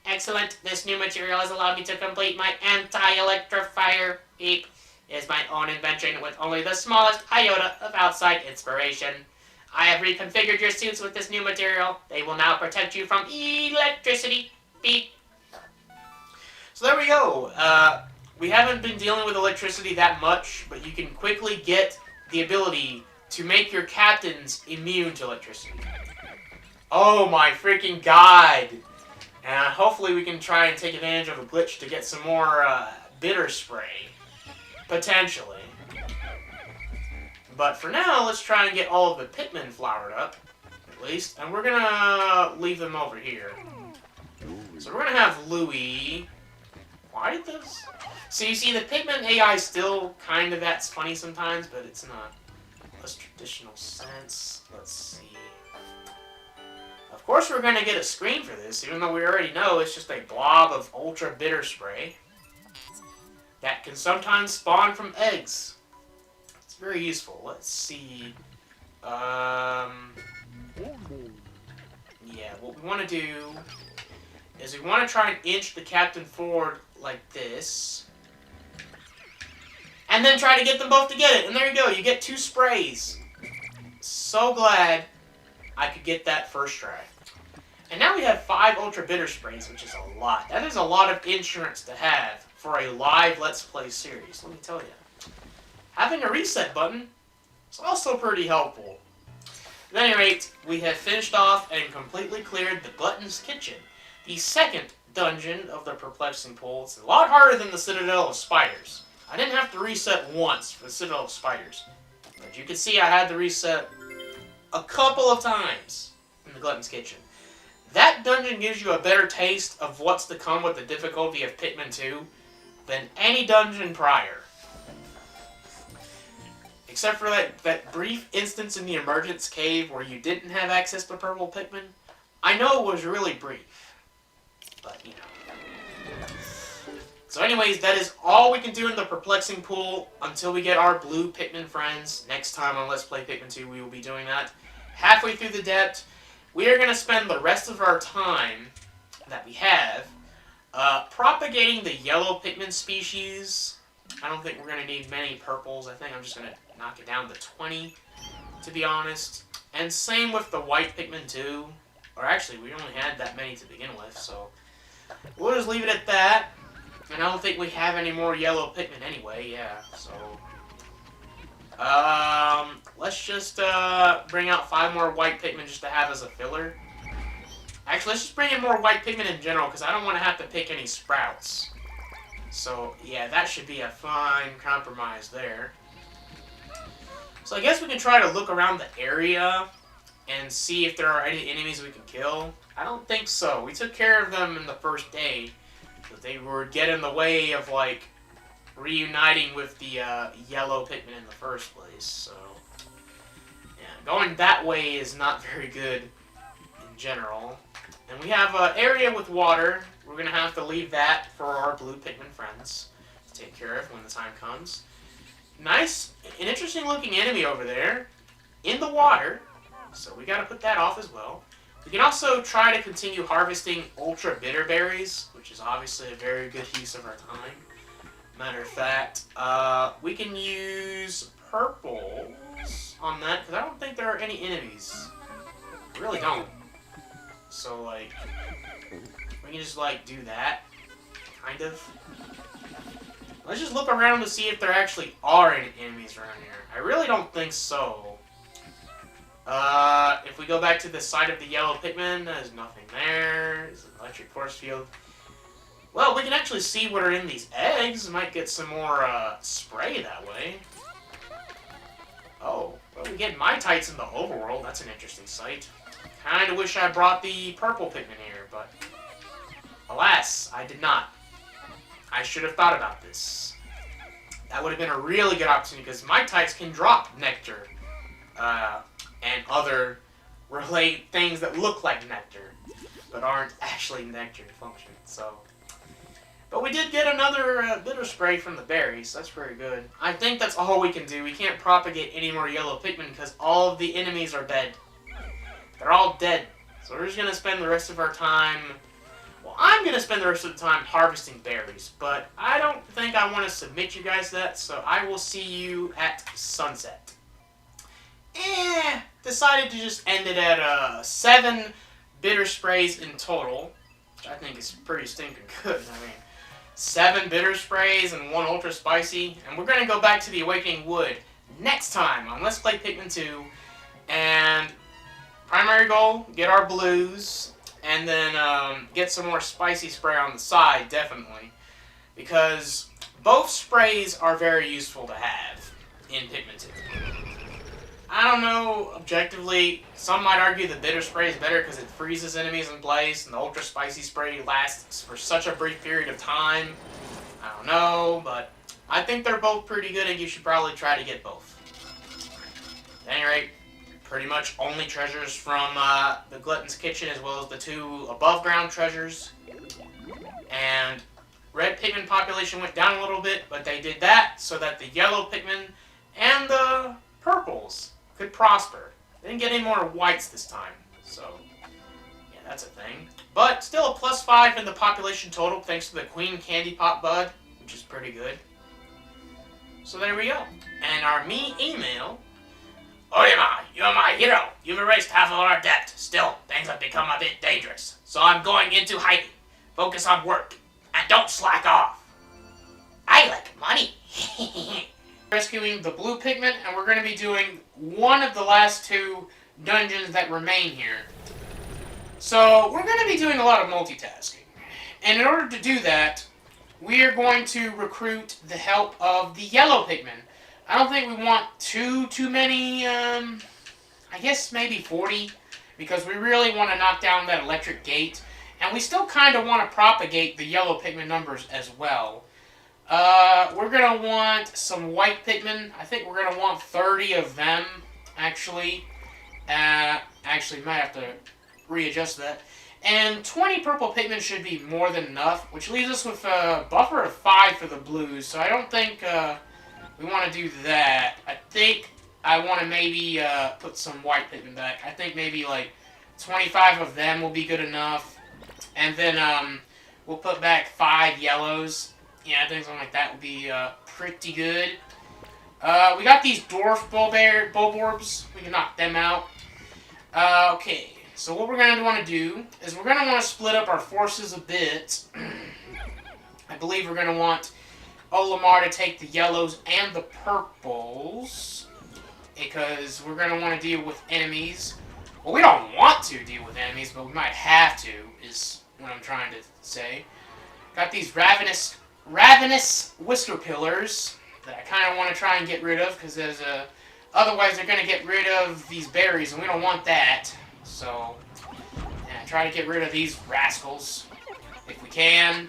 Excellent. This new material has allowed me to complete my anti-electrifier. Beep. It is my own invention with only the smallest iota of outside inspiration. I have reconfigured your suits with this new material. They will now protect you from electricity. Beep. So there we go. We haven't been dealing with electricity that much, but you can quickly get the ability to make your captains immune to electricity. Oh my freaking god! And hopefully we can try and take advantage of a glitch to get some more bitter spray. Potentially. But for now, let's try and get all of the Pikmin flowered up, at least. And we're gonna leave them over here. So we're gonna have Louie. Why did this? So you see, the Pikmin AI still kind of acts funny sometimes, but it's in a less traditional sense. Let's see. Of course we're gonna get a screen for this, even though we already know it's just a blob of ultra bitter spray that can sometimes spawn from eggs. It's very useful. Let's see. Yeah, what we want to do is we want to try and inch the captain forward like this. And then try to get them both to get it. And there you go. You get 2 sprays. So glad I could get that first try. And now we have 5 Ultra Bitter Sprays, which is a lot. That is a lot of insurance to have for a live Let's Play series, let me tell you. Having a reset button is also pretty helpful. At any rate, we have finished off and completely cleared the Glutton's Kitchen, the second dungeon of the Perplexing Pool. It's a lot harder than the Citadel of Spiders. I didn't have to reset once for the Citadel of Spiders, but you can see I had to reset a couple of times in the Glutton's Kitchen. That dungeon gives you a better taste of what's to come with the difficulty of Pikmin 2 than any dungeon prior. Except for that brief instance in the Emergence Cave where you didn't have access to purple Pikmin. I know it was really brief, but you know. So anyways, that is all we can do in the Perplexing Pool until we get our blue Pikmin friends. Next time on Let's Play Pikmin 2, we will be doing that. Halfway through the depth, we are going to spend the rest of our time that we have propagating the yellow Pikmin species. I don't think we're going to need many purples. I think I'm just going to knock it down to 20, to be honest. And same with the white Pikmin too. Or actually, we only had that many to begin with, so we'll just leave it at that. And I don't think we have any more yellow Pikmin anyway, yeah, so. Let's just bring out 5 more white Pikmin just to have as a filler. Actually, let's just bring in more white Pikmin in general, because I don't want to have to pick any sprouts. So, yeah, that should be a fine compromise there. So I guess we can try to look around the area and see if there are any enemies we can kill. I don't think so. We took care of them in the first day, but they would get in the way of, like, reuniting with the yellow Pikmin in the first place. So, yeah, going that way is not very good in general. And we have an area with water. We're going to have to leave that for our blue Pikmin friends to take care of when the time comes. Nice, an interesting looking enemy over there in the water. So we got to put that off as well. We can also try to continue harvesting ultra bitter berries, which is obviously a very good use of our time. Matter of fact, we can use purples on that, because I don't think there are any enemies. I really don't. So, like, we can just, like, do that. Kind of. Let's just look around to see if there actually are any enemies around here. I really don't think so. If we go back to the side of the yellow Pikmin, there's nothing there. There's an electric force field. Well, we can actually see what are in these eggs. Might get some more spray that way. Oh, well, we get Mitites in the overworld. That's an interesting sight. Kinda wish I brought the purple Pikmin here, but alas, I did not. I should have thought about this. That would have been a really good opportunity, because Mitites can drop nectar and other things that look like nectar, but aren't actually nectar function. So, but we did get another bitter spray from the berries. So that's very good. I think that's all we can do. We can't propagate any more yellow Pikmin because all of the enemies are dead. They're all dead. So we're just going to spend the rest of our time... Well, I'm going to spend the rest of the time harvesting berries, but I don't think I want to submit you guys that, so I will see you at sunset. Decided to just end it at 7 bitter sprays in total, which I think is pretty stinking good. I mean, 7 bitter sprays and 1 ultra spicy, and we're going to go back to the Awakening Wood next time on Let's Play Pikmin 2, and primary goal, get our blues, and then get some more spicy spray on the side, definitely, because both sprays are very useful to have in Pikmin 2. I don't know, objectively, some might argue the bitter spray is better because it freezes enemies in place, and the ultra spicy spray lasts for such a brief period of time. I don't know, but I think they're both pretty good, and you should probably try to get both. At any rate, pretty much only treasures from the Glutton's Kitchen, as well as the 2 above-ground treasures. And red Pikmin population went down a little bit, but they did that so that the yellow Pikmin and the purples could prosper. They didn't get any more whites this time, so yeah, that's a thing. But still a +5 in the population total, thanks to the Queen Candy Pop Bud, which is pretty good. So there we go. And our me email: Orima, you're my hero. You've erased half of our debt. Still, things have become a bit dangerous, so I'm going into hiding. Focus on work, and don't slack off. I like money. Rescuing the blue Pikmin, and we're going to be doing one of the last 2 dungeons that remain here. So, we're going to be doing a lot of multitasking. And in order to do that, we are going to recruit the help of the yellow Pikmin. I don't think we want too many, I guess maybe 40, because we really want to knock down that electric gate. And we still kind of want to propagate the yellow Pikmin numbers as well. We're going to want some white Pikmin. I think we're going to want 30 of them, actually. Actually, might have to readjust that. And 20 purple Pikmin should be more than enough, which leaves us with a buffer of 5 for the blues. So I don't think we want to do that. I think I want to maybe put some white Pikmin back. I think maybe like 25 of them will be good enough. And then we'll put back 5 yellows. Yeah, I think something like that would be pretty good. We got these dwarf bulborbs. We can knock them out. Okay, so what we're going to want to do is we're going to want to split up our forces a bit. I believe we're going to want Olimar to take the yellows and the purples. because we're going to want to deal with enemies. Well, we don't want to deal with enemies, but we might have to, is what I'm trying to say. Got these ravenous whisker pillars that I kind of want to try and get rid of, because otherwise they're going to get rid of these berries, and we don't want that. So, yeah, try to get rid of these rascals, if we can.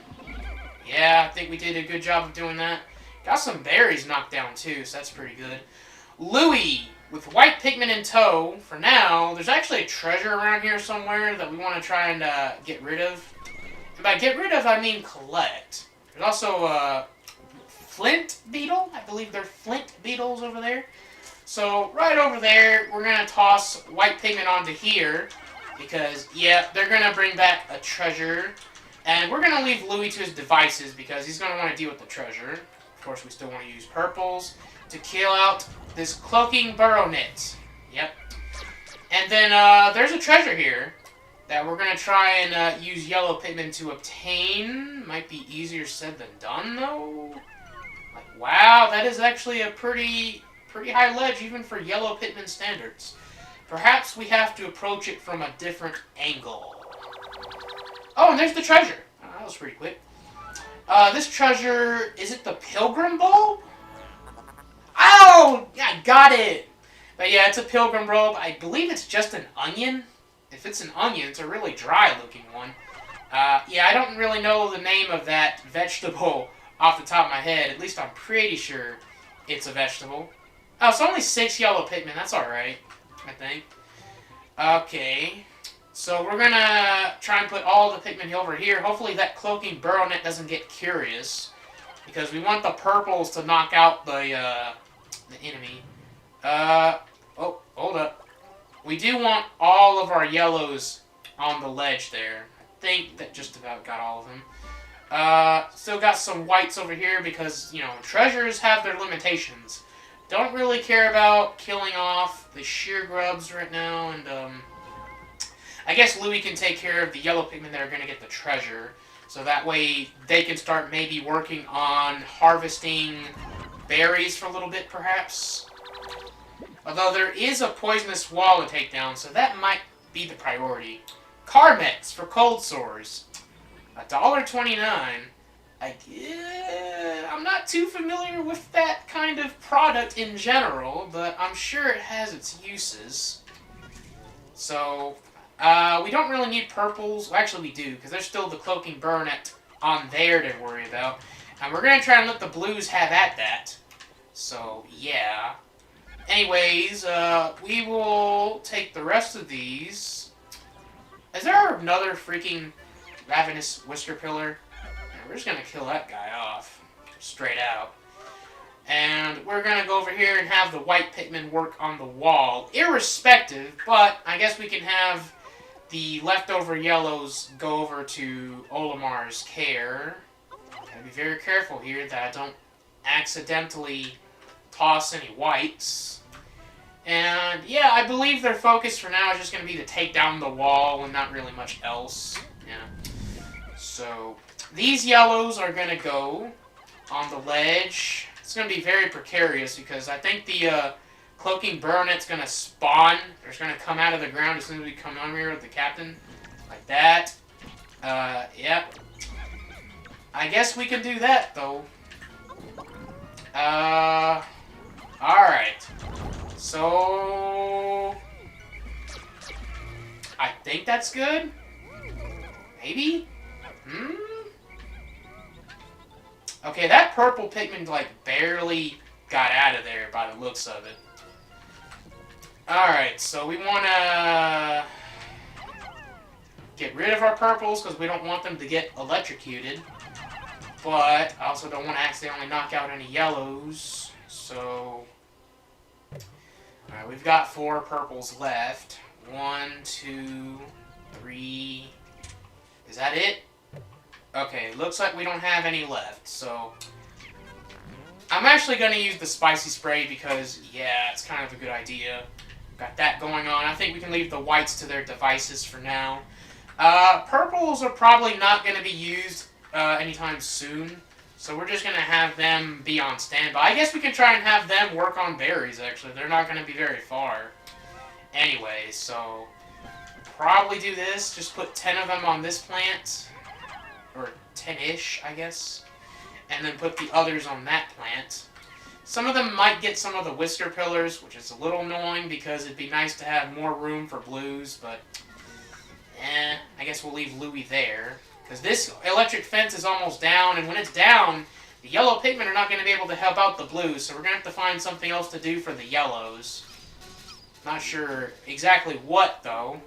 Yeah, I think we did a good job of doing that. Got some berries knocked down, too, so that's pretty good. Louie, with white Pikmin in tow, for now, there's actually a treasure around here somewhere that we want to try and get rid of. And by get rid of, I mean collect. There's also a flint beetle. I believe they're flint beetles over there. So, right over there, we're going to toss white Pikmin onto here. Because, yeah, they're going to bring back a treasure. And we're going to leave Louie to his devices because he's going to want to deal with the treasure. Of course, we still want to use purples to kill out this cloaking burrow net. Yep. And then there's a treasure here that we're going to try and use yellow Pikmin to obtain. Might be easier said than done, though. Like, wow, that is actually a pretty high ledge even for yellow Pikmin standards. Perhaps we have to approach it from a different angle. Oh, and there's the treasure. Oh, that was pretty quick. This treasure, is it the Pilgrim Bulb? Oh, yeah, got it. But yeah, it's a Pilgrim Bulb. I believe it's just an onion. If it's an onion, it's a really dry-looking one. Yeah, I don't really know the name of that vegetable off the top of my head. At least I'm pretty sure it's a vegetable. Oh, it's only 6 yellow Pikmin. That's alright, I think. Okay. So we're gonna try and put all the Pikmin over here. Hopefully that cloaking burrow net doesn't get curious. Because we want the purples to knock out the enemy. Oh, hold up. We do want all of our yellows on the ledge there. I think that just about got all of them. Still got some whites over here because, you know, treasures have their limitations. Don't really care about killing off the sheer grubs right now, and, I guess Louie can take care of the yellow Pikmin that are going to get the treasure. So that way they can start maybe working on harvesting berries for a little bit, perhaps. Although there is a poisonous wall to take down, so that might be the priority. Carmex for cold sores. $1.29. I'm not too familiar with that kind of product in general, but I'm sure it has its uses. So, we don't really need purples. Well, actually, we do, because there's still the cloaking burnet on there to worry about. And we're going to try and let the blues have at that. So, yeah. Anyways, we will take the rest of these. Is there another freaking ravenous whisker pillar? Yeah, we're just going to kill that guy off. Straight out. And we're going to go over here and have the white Pikmin work on the wall. Irrespective, but I guess we can have the leftover yellows go over to Olimar's care. Gotta be very careful here that I don't accidentally toss any whites. And yeah, I believe their focus for now is just going to be to take down the wall and not really much else. Yeah. So, these yellows are going to go on the ledge. It's going to be very precarious because I think the cloaking burnet's going to spawn. It's going to come out of the ground as soon as we come on here with the captain. Like that. Yep. I guess we can do that, though. Alright. So, I think that's good. Maybe? Okay, that purple Pikmin, like, barely got out of there by the looks of it. Alright, so we want to get rid of our purples because we don't want them to get electrocuted. But I also don't want to accidentally knock out any yellows. So, alright, we've got 4 purples left. 1, 2, 3. Is that it? Okay, looks like we don't have any left, so I'm actually going to use the spicy spray because, yeah, it's kind of a good idea. Got that going on. I think we can leave the whites to their devices for now. Purples are probably not going to be used anytime soon, So we're just going to have them be on standby. I guess we can try and have them work on berries, actually. They're not going to be very far. Anyway, so probably do this. Just put 10 of them on this plant. Or 10-ish, I guess. And then put the others on that plant. Some of them might get some of the whisker pillars, which is a little annoying because it'd be nice to have more room for blues, but I guess we'll leave Louie there. Because this electric fence is almost down, and when it's down, the yellow Pikmin are not going to be able to help out the blues, so we're going to have to find something else to do for the yellows. Not sure exactly what, though.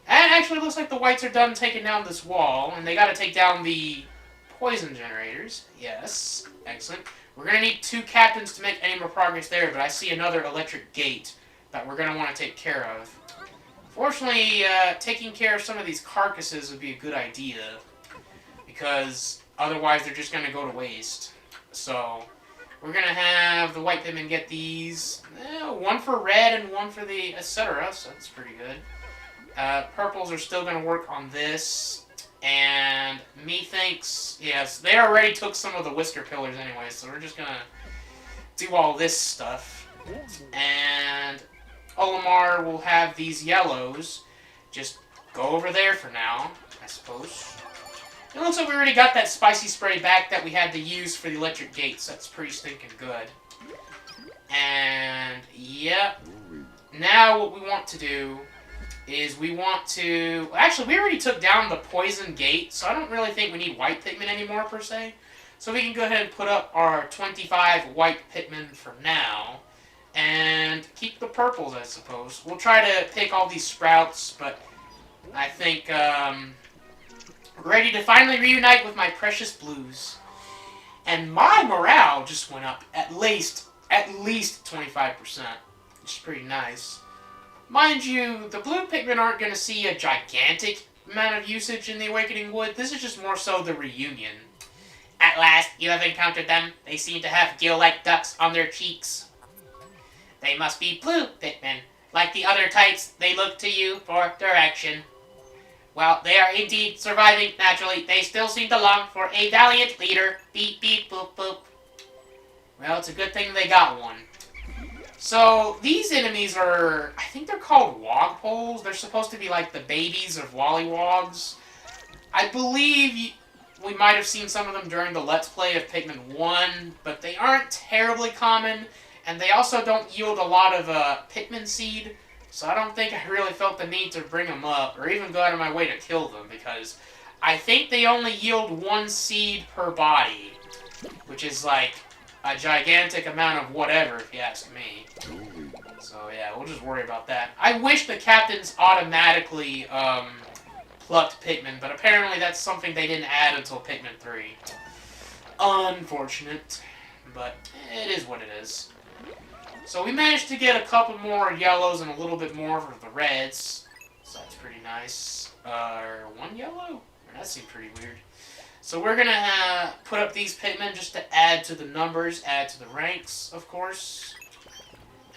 And actually, it looks like the whites are done taking down this wall, and they got to take down the poison generators. Yes, excellent. We're going to need 2 captains to make any more progress there, but I see another electric gate that we're going to want to take care of. Fortunately, taking care of some of these carcasses would be a good idea, because otherwise they're just going to go to waste. So, we're going to have the white Pikmin get these. One for red and one for the etc., so that's pretty good. Purples are still going to work on this. And methinks, yes, they already took some of the whisker pillars anyway, so we're just going to do all this stuff. And Olimar will have these yellows just go over there for now, I suppose. It looks like we already got that spicy spray back that we had to use for the electric gates. That's pretty stinking good. And, yep. Now what we want to do is we want to... Actually, we already took down the poison gate, so I don't really think we need white Pikmin anymore, per se. So we can go ahead and put up our 25 white Pikmin for now. And keep the purples, I suppose. We'll try to pick all these sprouts, but I think ready to finally reunite with my precious blues. And my morale just went up at least 25%, which is pretty nice. Mind you, the blue Pikmin aren't going to see a gigantic amount of usage in the Awakening Wood. This is just more so the reunion. At last, you have encountered them. They seem to have gill-like ducts on their cheeks. They must be blue Pikmin. Like the other types, they look to you for direction. While they are indeed surviving naturally, they still seem to long for a valiant leader. Beep, beep, boop, boop. Well, it's a good thing they got one. So, these enemies are, I think they're called Wogpoles. They're supposed to be like the babies of Wollywogs. I believe we might have seen some of them during the Let's Play of Pikmin 1, but they aren't terribly common, and they also don't yield a lot of Pikmin seed, so I don't think I really felt the need to bring them up, or even go out of my way to kill them, because I think they only yield 1 seed per body, which is like a gigantic amount of whatever, if you ask me. So yeah, we'll just worry about that. I wish the captains automatically plucked Pikmin, but apparently that's something they didn't add until Pikmin 3. Unfortunate, but it is what it is. So we managed to get a couple more yellows and a little bit more for the reds, so that's pretty nice. 1 yellow? That seemed pretty weird. So we're going to put up these Pikmin just to add to the numbers, add to the ranks, of course.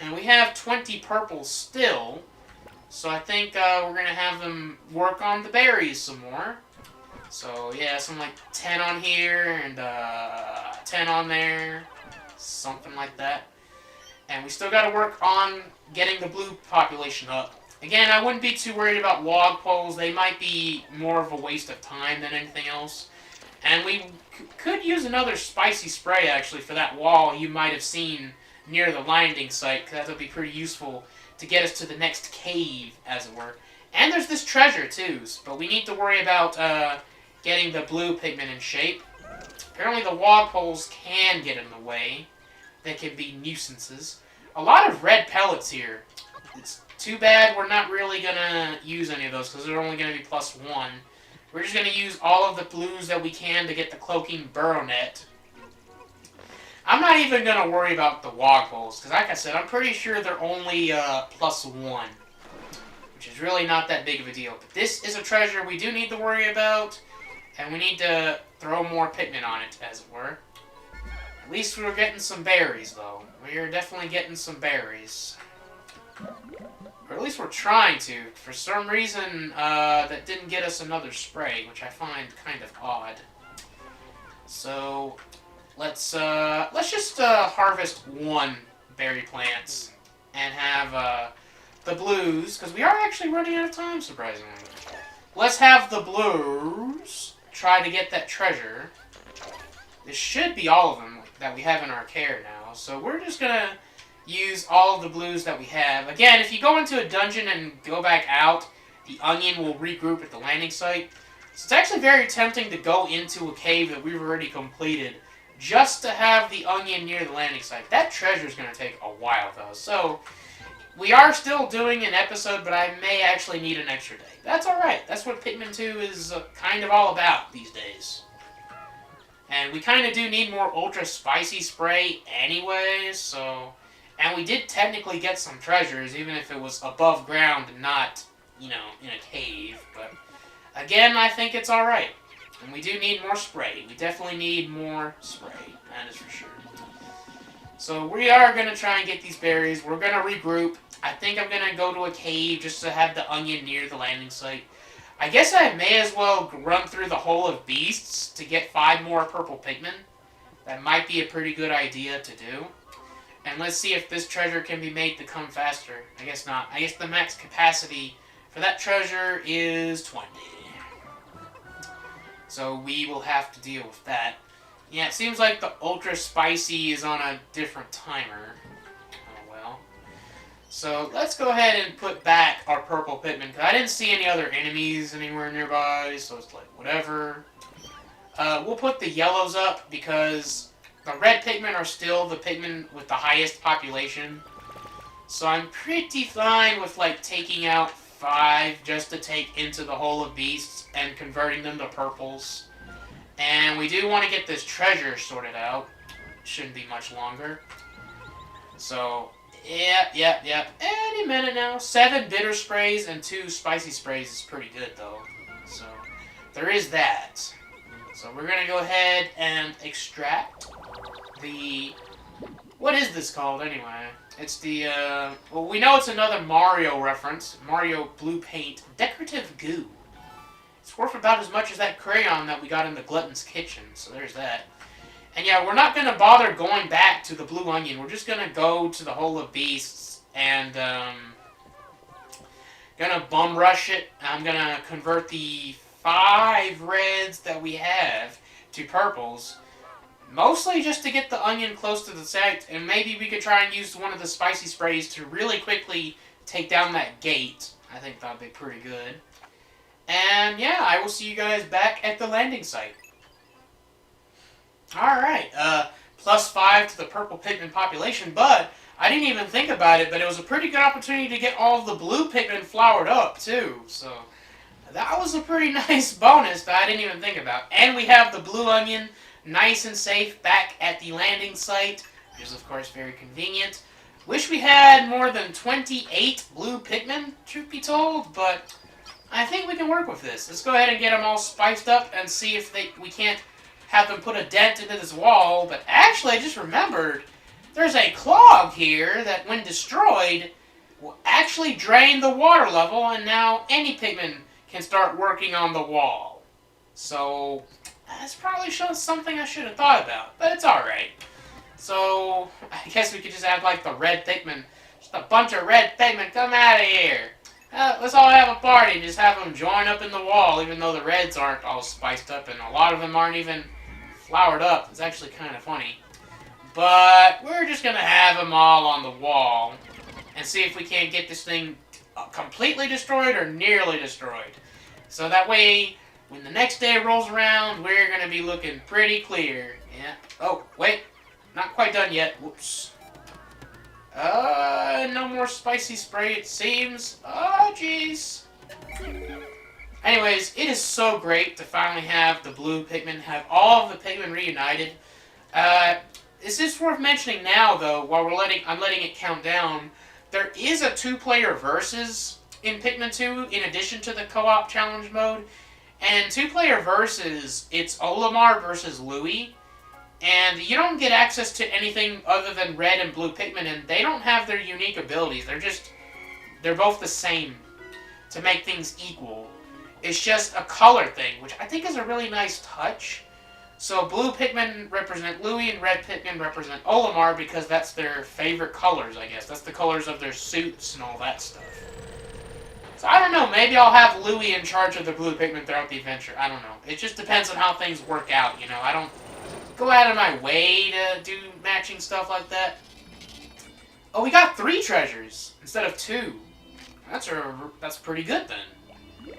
And we have 20 purples still, so I think we're going to have them work on the berries some more. So yeah, some like 10 on here and 10 on there, something like that. And we still got to work on getting the blue population up. Again, I wouldn't be too worried about Wogpoles. They might be more of a waste of time than anything else. And we could use another spicy spray, actually, for that wall you might have seen near the landing site, because that would be pretty useful to get us to the next cave, as it were. And there's this treasure, too, but we need to worry about getting the blue Pikmin in shape. Apparently the Wogpoles can get in the way. They can be nuisances. A lot of red pellets here. It's too bad we're not really going to use any of those, because they're only going to be +1. We're just going to use all of the blues that we can to get the cloaking burrow net. I'm not even going to worry about the Wogpoles, because like I said, I'm pretty sure they're only +1. Which is really not that big of a deal. But this is a treasure we do need to worry about, and we need to throw more Pikmin on it, as it were. At least we're getting some berries, though. We're definitely getting some berries. Or at least we're trying to. For some reason, that didn't get us another spray, which I find kind of odd. So let's just harvest one berry plant and have the blues, because we are actually running out of time, surprisingly. Let's have the blues try to get that treasure. This should be all of them that we have in our care now. So we're just going to use all of the blues that we have. Again, if you go into a dungeon and go back out, the onion will regroup at the landing site. So it's actually very tempting to go into a cave that we've already completed just to have the onion near the landing site. That treasure is going to take a while, though. So we are still doing an episode, but I may actually need an extra day. That's alright. That's what Pikmin 2 is kind of all about these days. And we kind of do need more ultra spicy spray anyways, so... And we did technically get some treasures, even if it was above ground and not, you know, in a cave. But, again, I think it's alright. And we do need more spray. We definitely need more spray. That is for sure. So we are going to try and get these berries. We're going to regroup. I think I'm going to go to a cave just to have the onion near the landing site. I guess I may as well run through the Hole of Beasts to get 5 more purple Pikmin. That might be a pretty good idea to do. And let's see if this treasure can be made to come faster. I guess not. I guess the max capacity for that treasure is 20. So we will have to deal with that. Yeah, it seems like the ultra spicy is on a different timer. Oh well. So let's go ahead and put back our purple Pikmin, because I didn't see any other enemies anywhere nearby, so it's like, whatever. We'll put the yellows up, because the red Pikmin are still the Pikmin with the highest population. So I'm pretty fine with, like, taking out 5 just to take into the Hole of Beasts and converting them to purples. And we do want to get this treasure sorted out. Shouldn't be much longer. So, yep. Any minute now. 7 bitter sprays and 2 spicy sprays is pretty good, though. So, there is that. So, we're going to go ahead and extract the... What is this called, anyway? It's the, well, we know it's another Mario reference. Mario blue paint. Decorative goo. It's worth about as much as that crayon that we got in the Glutton's Kitchen, so there's that. And yeah, we're not going to bother going back to the blue onion. We're just going to go to the Hole of Beasts and, going to bum rush it. I'm going to convert the 5 reds that we have to purples. Mostly just to get the onion close to the site, and maybe we could try and use one of the spicy sprays to really quickly take down that gate. I think that'd be pretty good. And yeah, I will see you guys back at the landing site. Alright, plus 5 to the purple Pikmin population, but I didn't even think about it, but it was a pretty good opportunity to get all of the blue Pikmin flowered up, too. So, that was a pretty nice bonus that I didn't even think about. And we have the blue onion nice and safe back at the landing site, which is, of course, very convenient. Wish we had more than 28 blue Pikmin, truth be told, but I think we can work with this. Let's go ahead and get them all spiced up and see if we can't have them put a dent into this wall. But actually, I just remembered, there's a clog here that, when destroyed, will actually drain the water level, and now any Pikmin can start working on the wall. So that's probably something I should have thought about, but it's alright. So, I guess we could just have, like, the red Pikmin. Just a bunch of red Pikmin, come out of here. Let's all have a party and just have them join up in the wall, even though the reds aren't all spiced up, and a lot of them aren't even flowered up. It's actually kind of funny. But we're just going to have them all on the wall and see if we can't get this thing completely destroyed or nearly destroyed. So that way, when the next day rolls around, we're going to be looking pretty clear. Yeah. Oh, wait. Not quite done yet. Whoops. No more spicy spray, it seems. Oh, jeez. Anyways, it is so great to finally have the blue Pikmin, have all of the Pikmin reunited. It's just worth mentioning now, though, while I'm letting it count down, there is a 2-player versus in Pikmin 2, in addition to the co-op challenge mode. And 2-player versus, it's Olimar versus Louie. And you don't get access to anything other than red and blue Pikmin, and they don't have their unique abilities. They're both the same to make things equal. It's just a color thing, which I think is a really nice touch. So blue Pikmin represent Louie and red Pikmin represent Olimar because that's their favorite colors, I guess. That's the colors of their suits and all that stuff. So I don't know, maybe I'll have Louie in charge of the blue Pikmin throughout the adventure. I don't know. It just depends on how things work out, you know. I don't go out of my way to do matching stuff like that. Oh, we got 3 treasures instead of 2. That's pretty good then.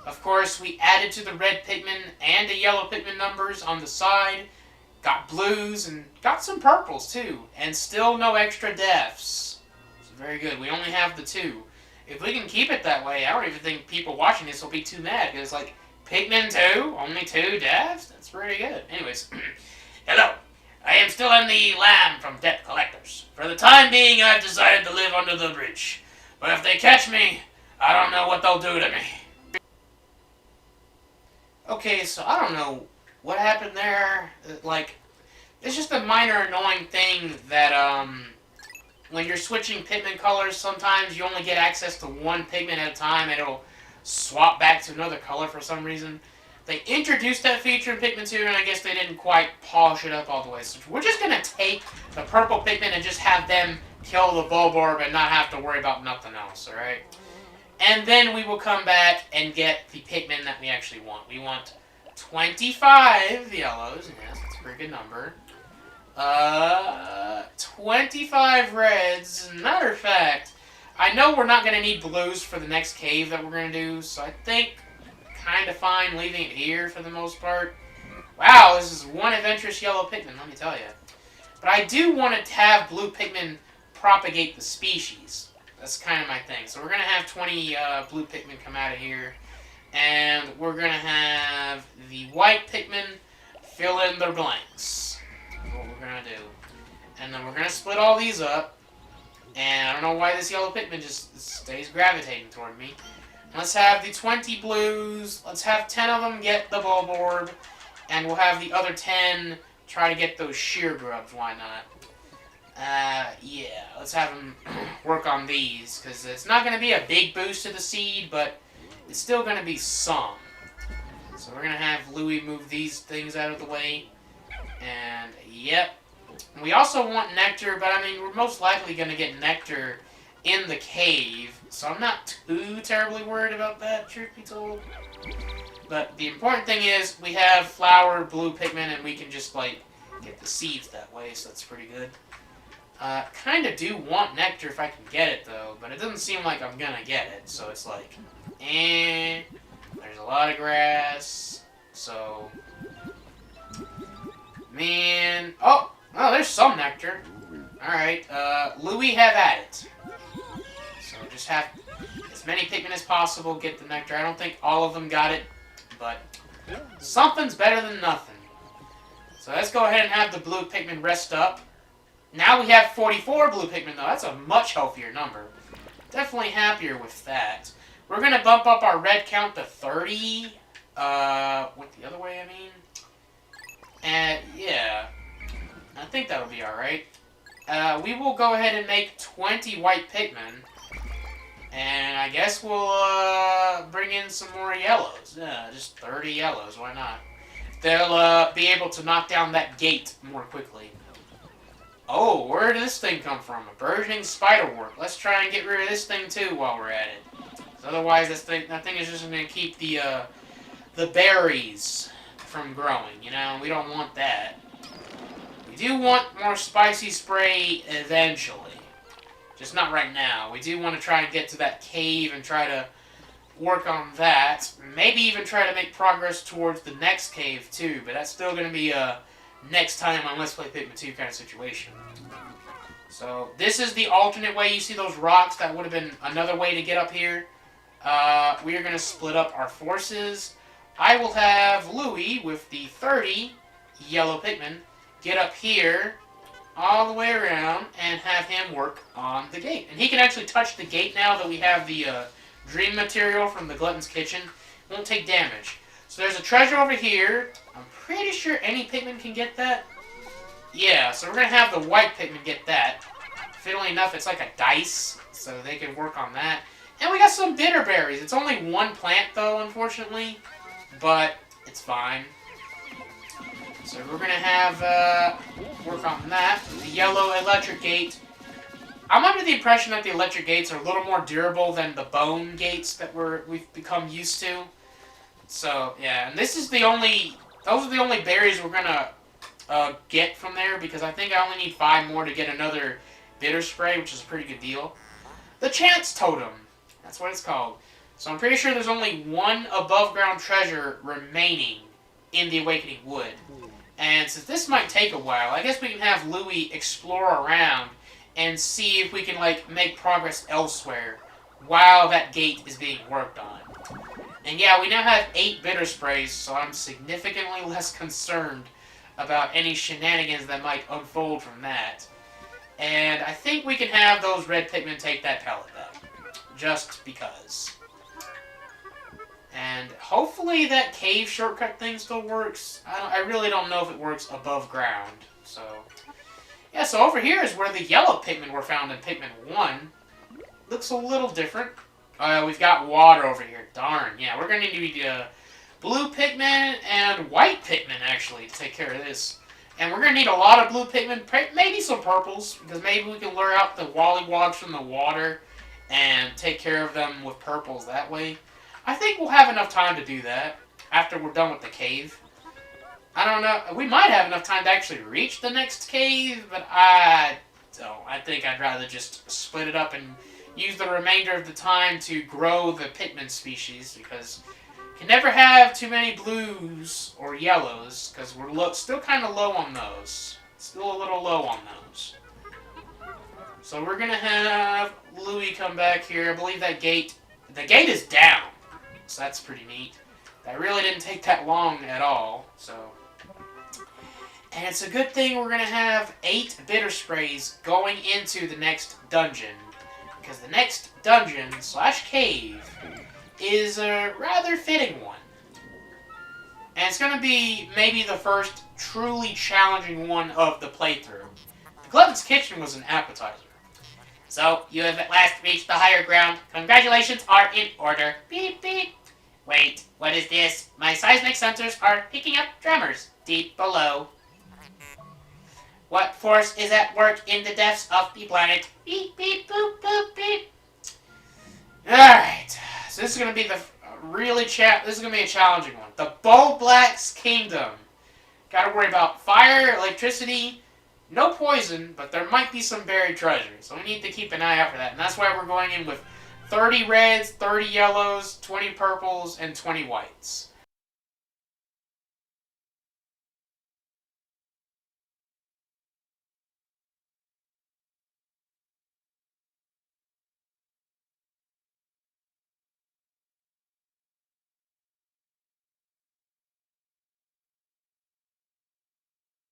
Of course, we added to the red Pikmin and the yellow Pikmin numbers on the side. Got blues and got some purples too. And still no extra deaths. So very good. We only have the 2. If we can keep it that way, I don't even think people watching this will be too mad. Because like, Pikmin 2? Only 2 deaths? That's pretty good. Anyways, hello. I am still in the lamb from debt collectors. For the time being, I've decided to live under the bridge. But if they catch me, I don't know what they'll do to me. Okay, so I don't know what happened there. Like, it's just a minor annoying thing that, when you're switching Pikmin colors, sometimes you only get access to one Pikmin at a time and it'll swap back to another color for some reason. They introduced that feature in Pikmin 2, and I guess they didn't quite polish it up all the way. So we're just going to take the purple Pikmin and just have them kill the Bulborb and not have to worry about nothing else, alright? And then we will come back and get the Pikmin that we actually want. We want 25 yellows. Yes, that's a very good number. 25 reds. Matter of fact, I know we're not going to need blues for the next cave that we're going to do, so I think kind of fine leaving it here for the most part. Wow, this is one adventurous yellow Pikmin, let me tell you. But I do want to have blue Pikmin propagate the species. That's kind of my thing. So we're going to have 20 blue Pikmin come out of here. And we're going to have the white Pikmin fill in their blanks. That's what we're going to do. And then we're going to split all these up. And I don't know why this yellow Pikmin just stays gravitating toward me. Let's have the 20 blues. Let's have 10 of them get the Bulborb. And we'll have the other 10 try to get those sheer grubs. Why not? Yeah. Let's have them work on these. Because it's not going to be a big boost to the seed, but it's still going to be some. So we're going to have Louie move these things out of the way. And, yep. We also want nectar, but I mean, we're most likely going to get nectar in the cave, so I'm not too terribly worried about that, truth be told. But the important thing is, we have flower, blue Pikmin, and we can just, like, get the seeds that way, so that's pretty good. Kind of do want nectar if I can get it, though, but it doesn't seem like I'm gonna get it, so it's like, there's a lot of grass, so, man, oh, there's some nectar. Alright, Louie, have at it. So just have as many Pikmin as possible get the nectar. I don't think all of them got it, but something's better than nothing. So let's go ahead and have the blue Pikmin rest up. Now we have 44 blue Pikmin, though. That's a much healthier number. Definitely happier with that. We're going to bump up our red count to 30. Went the other way, I mean. And, yeah. I think that'll be alright. We will go ahead and make 20 white Pikmin. And I guess we'll bring in some more yellows. Yeah, just 30 yellows, why not? They'll be able to knock down that gate more quickly. Oh, where did this thing come from? A burgeoning spiderwort. Let's try and get rid of this thing too while we're at it. 'Cause otherwise, that thing is just going to keep the berries from growing. You know, we don't want that. We do want more spicy spray eventually. Just not right now. We do want to try and get to that cave and try to work on that. Maybe even try to make progress towards the next cave too, but that's still going to be a next time on Let's Play Pikmin 2 kind of situation. So this is the alternate way. You see those rocks? That would have been another way to get up here. We are going to split up our forces. I will have Louie with the 30 yellow Pikmin get up here all the way around and have him work on the gate. And he can actually touch the gate now that we have the dream material from the Glutton's Kitchen. Won't take damage. So there's a treasure over here. I'm pretty sure any Pikmin can get that. Yeah, so we're going to have the white Pikmin get that. Fiddly enough, it's like a dice, so they can work on that. And we got some bitter berries. It's only one plant, though, unfortunately. But it's fine. So we're gonna have work on that. The yellow electric gate. I'm under the impression that the electric gates are a little more durable than the bone gates that we've become used to. So yeah, and this is the only. Those are the only berries we're gonna get from there because I think I only need 5 more to get another bitter spray, which is a pretty good deal. The Chance Totem. That's what it's called. So I'm pretty sure there's only one above ground treasure remaining in the Awakening Wood. And since this might take a while, I guess we can have Louie explore around and see if we can, like, make progress elsewhere while that gate is being worked on. And yeah, we now have 8 bitter sprays, so I'm significantly less concerned about any shenanigans that might unfold from that. And I think we can have those red Pikmin take that pellet back. Just because. And hopefully that cave shortcut thing still works. I really don't know if it works above ground. So, yeah, so over here is where the yellow Pikmin were found in Pikmin 1. Looks a little different. We've got water over here. Darn. Yeah, we're going to need blue Pikmin and white Pikmin, actually, to take care of this. And we're going to need a lot of blue Pikmin, maybe some purples, because maybe we can lure out the Wollywogs from the water and take care of them with purples that way. I think we'll have enough time to do that after we're done with the cave. I don't know. We might have enough time to actually reach the next cave, but I don't. I think I'd rather just split it up and use the remainder of the time to grow the Pikmin species, because you can never have too many blues or yellows, because we're still kind of low on those. Still a little low on those. So we're going to have Louie come back here. I believe the gate is down. So that's pretty neat. That really didn't take that long at all. So, and it's a good thing we're going to have 8 bitter sprays going into the next dungeon. Because the next dungeon / cave is a rather fitting one. And it's going to be maybe the first truly challenging one of the playthrough. The Glutton's Kitchen was an appetizer. So, you have at last reached the higher ground. Congratulations are in order. Beep, beep. Wait, what is this? My seismic sensors are picking up tremors deep below. What force is at work in the depths of the planet? Beep, beep, boop, boop, beep. Alright, so this is going to be this is going to be a challenging one. The Bulblax Kingdom. Gotta worry about fire, electricity, no poison, but there might be some buried treasure. So we need to keep an eye out for that. And that's why we're going in with 30 reds, 30 yellows, 20 purples, and 20 whites.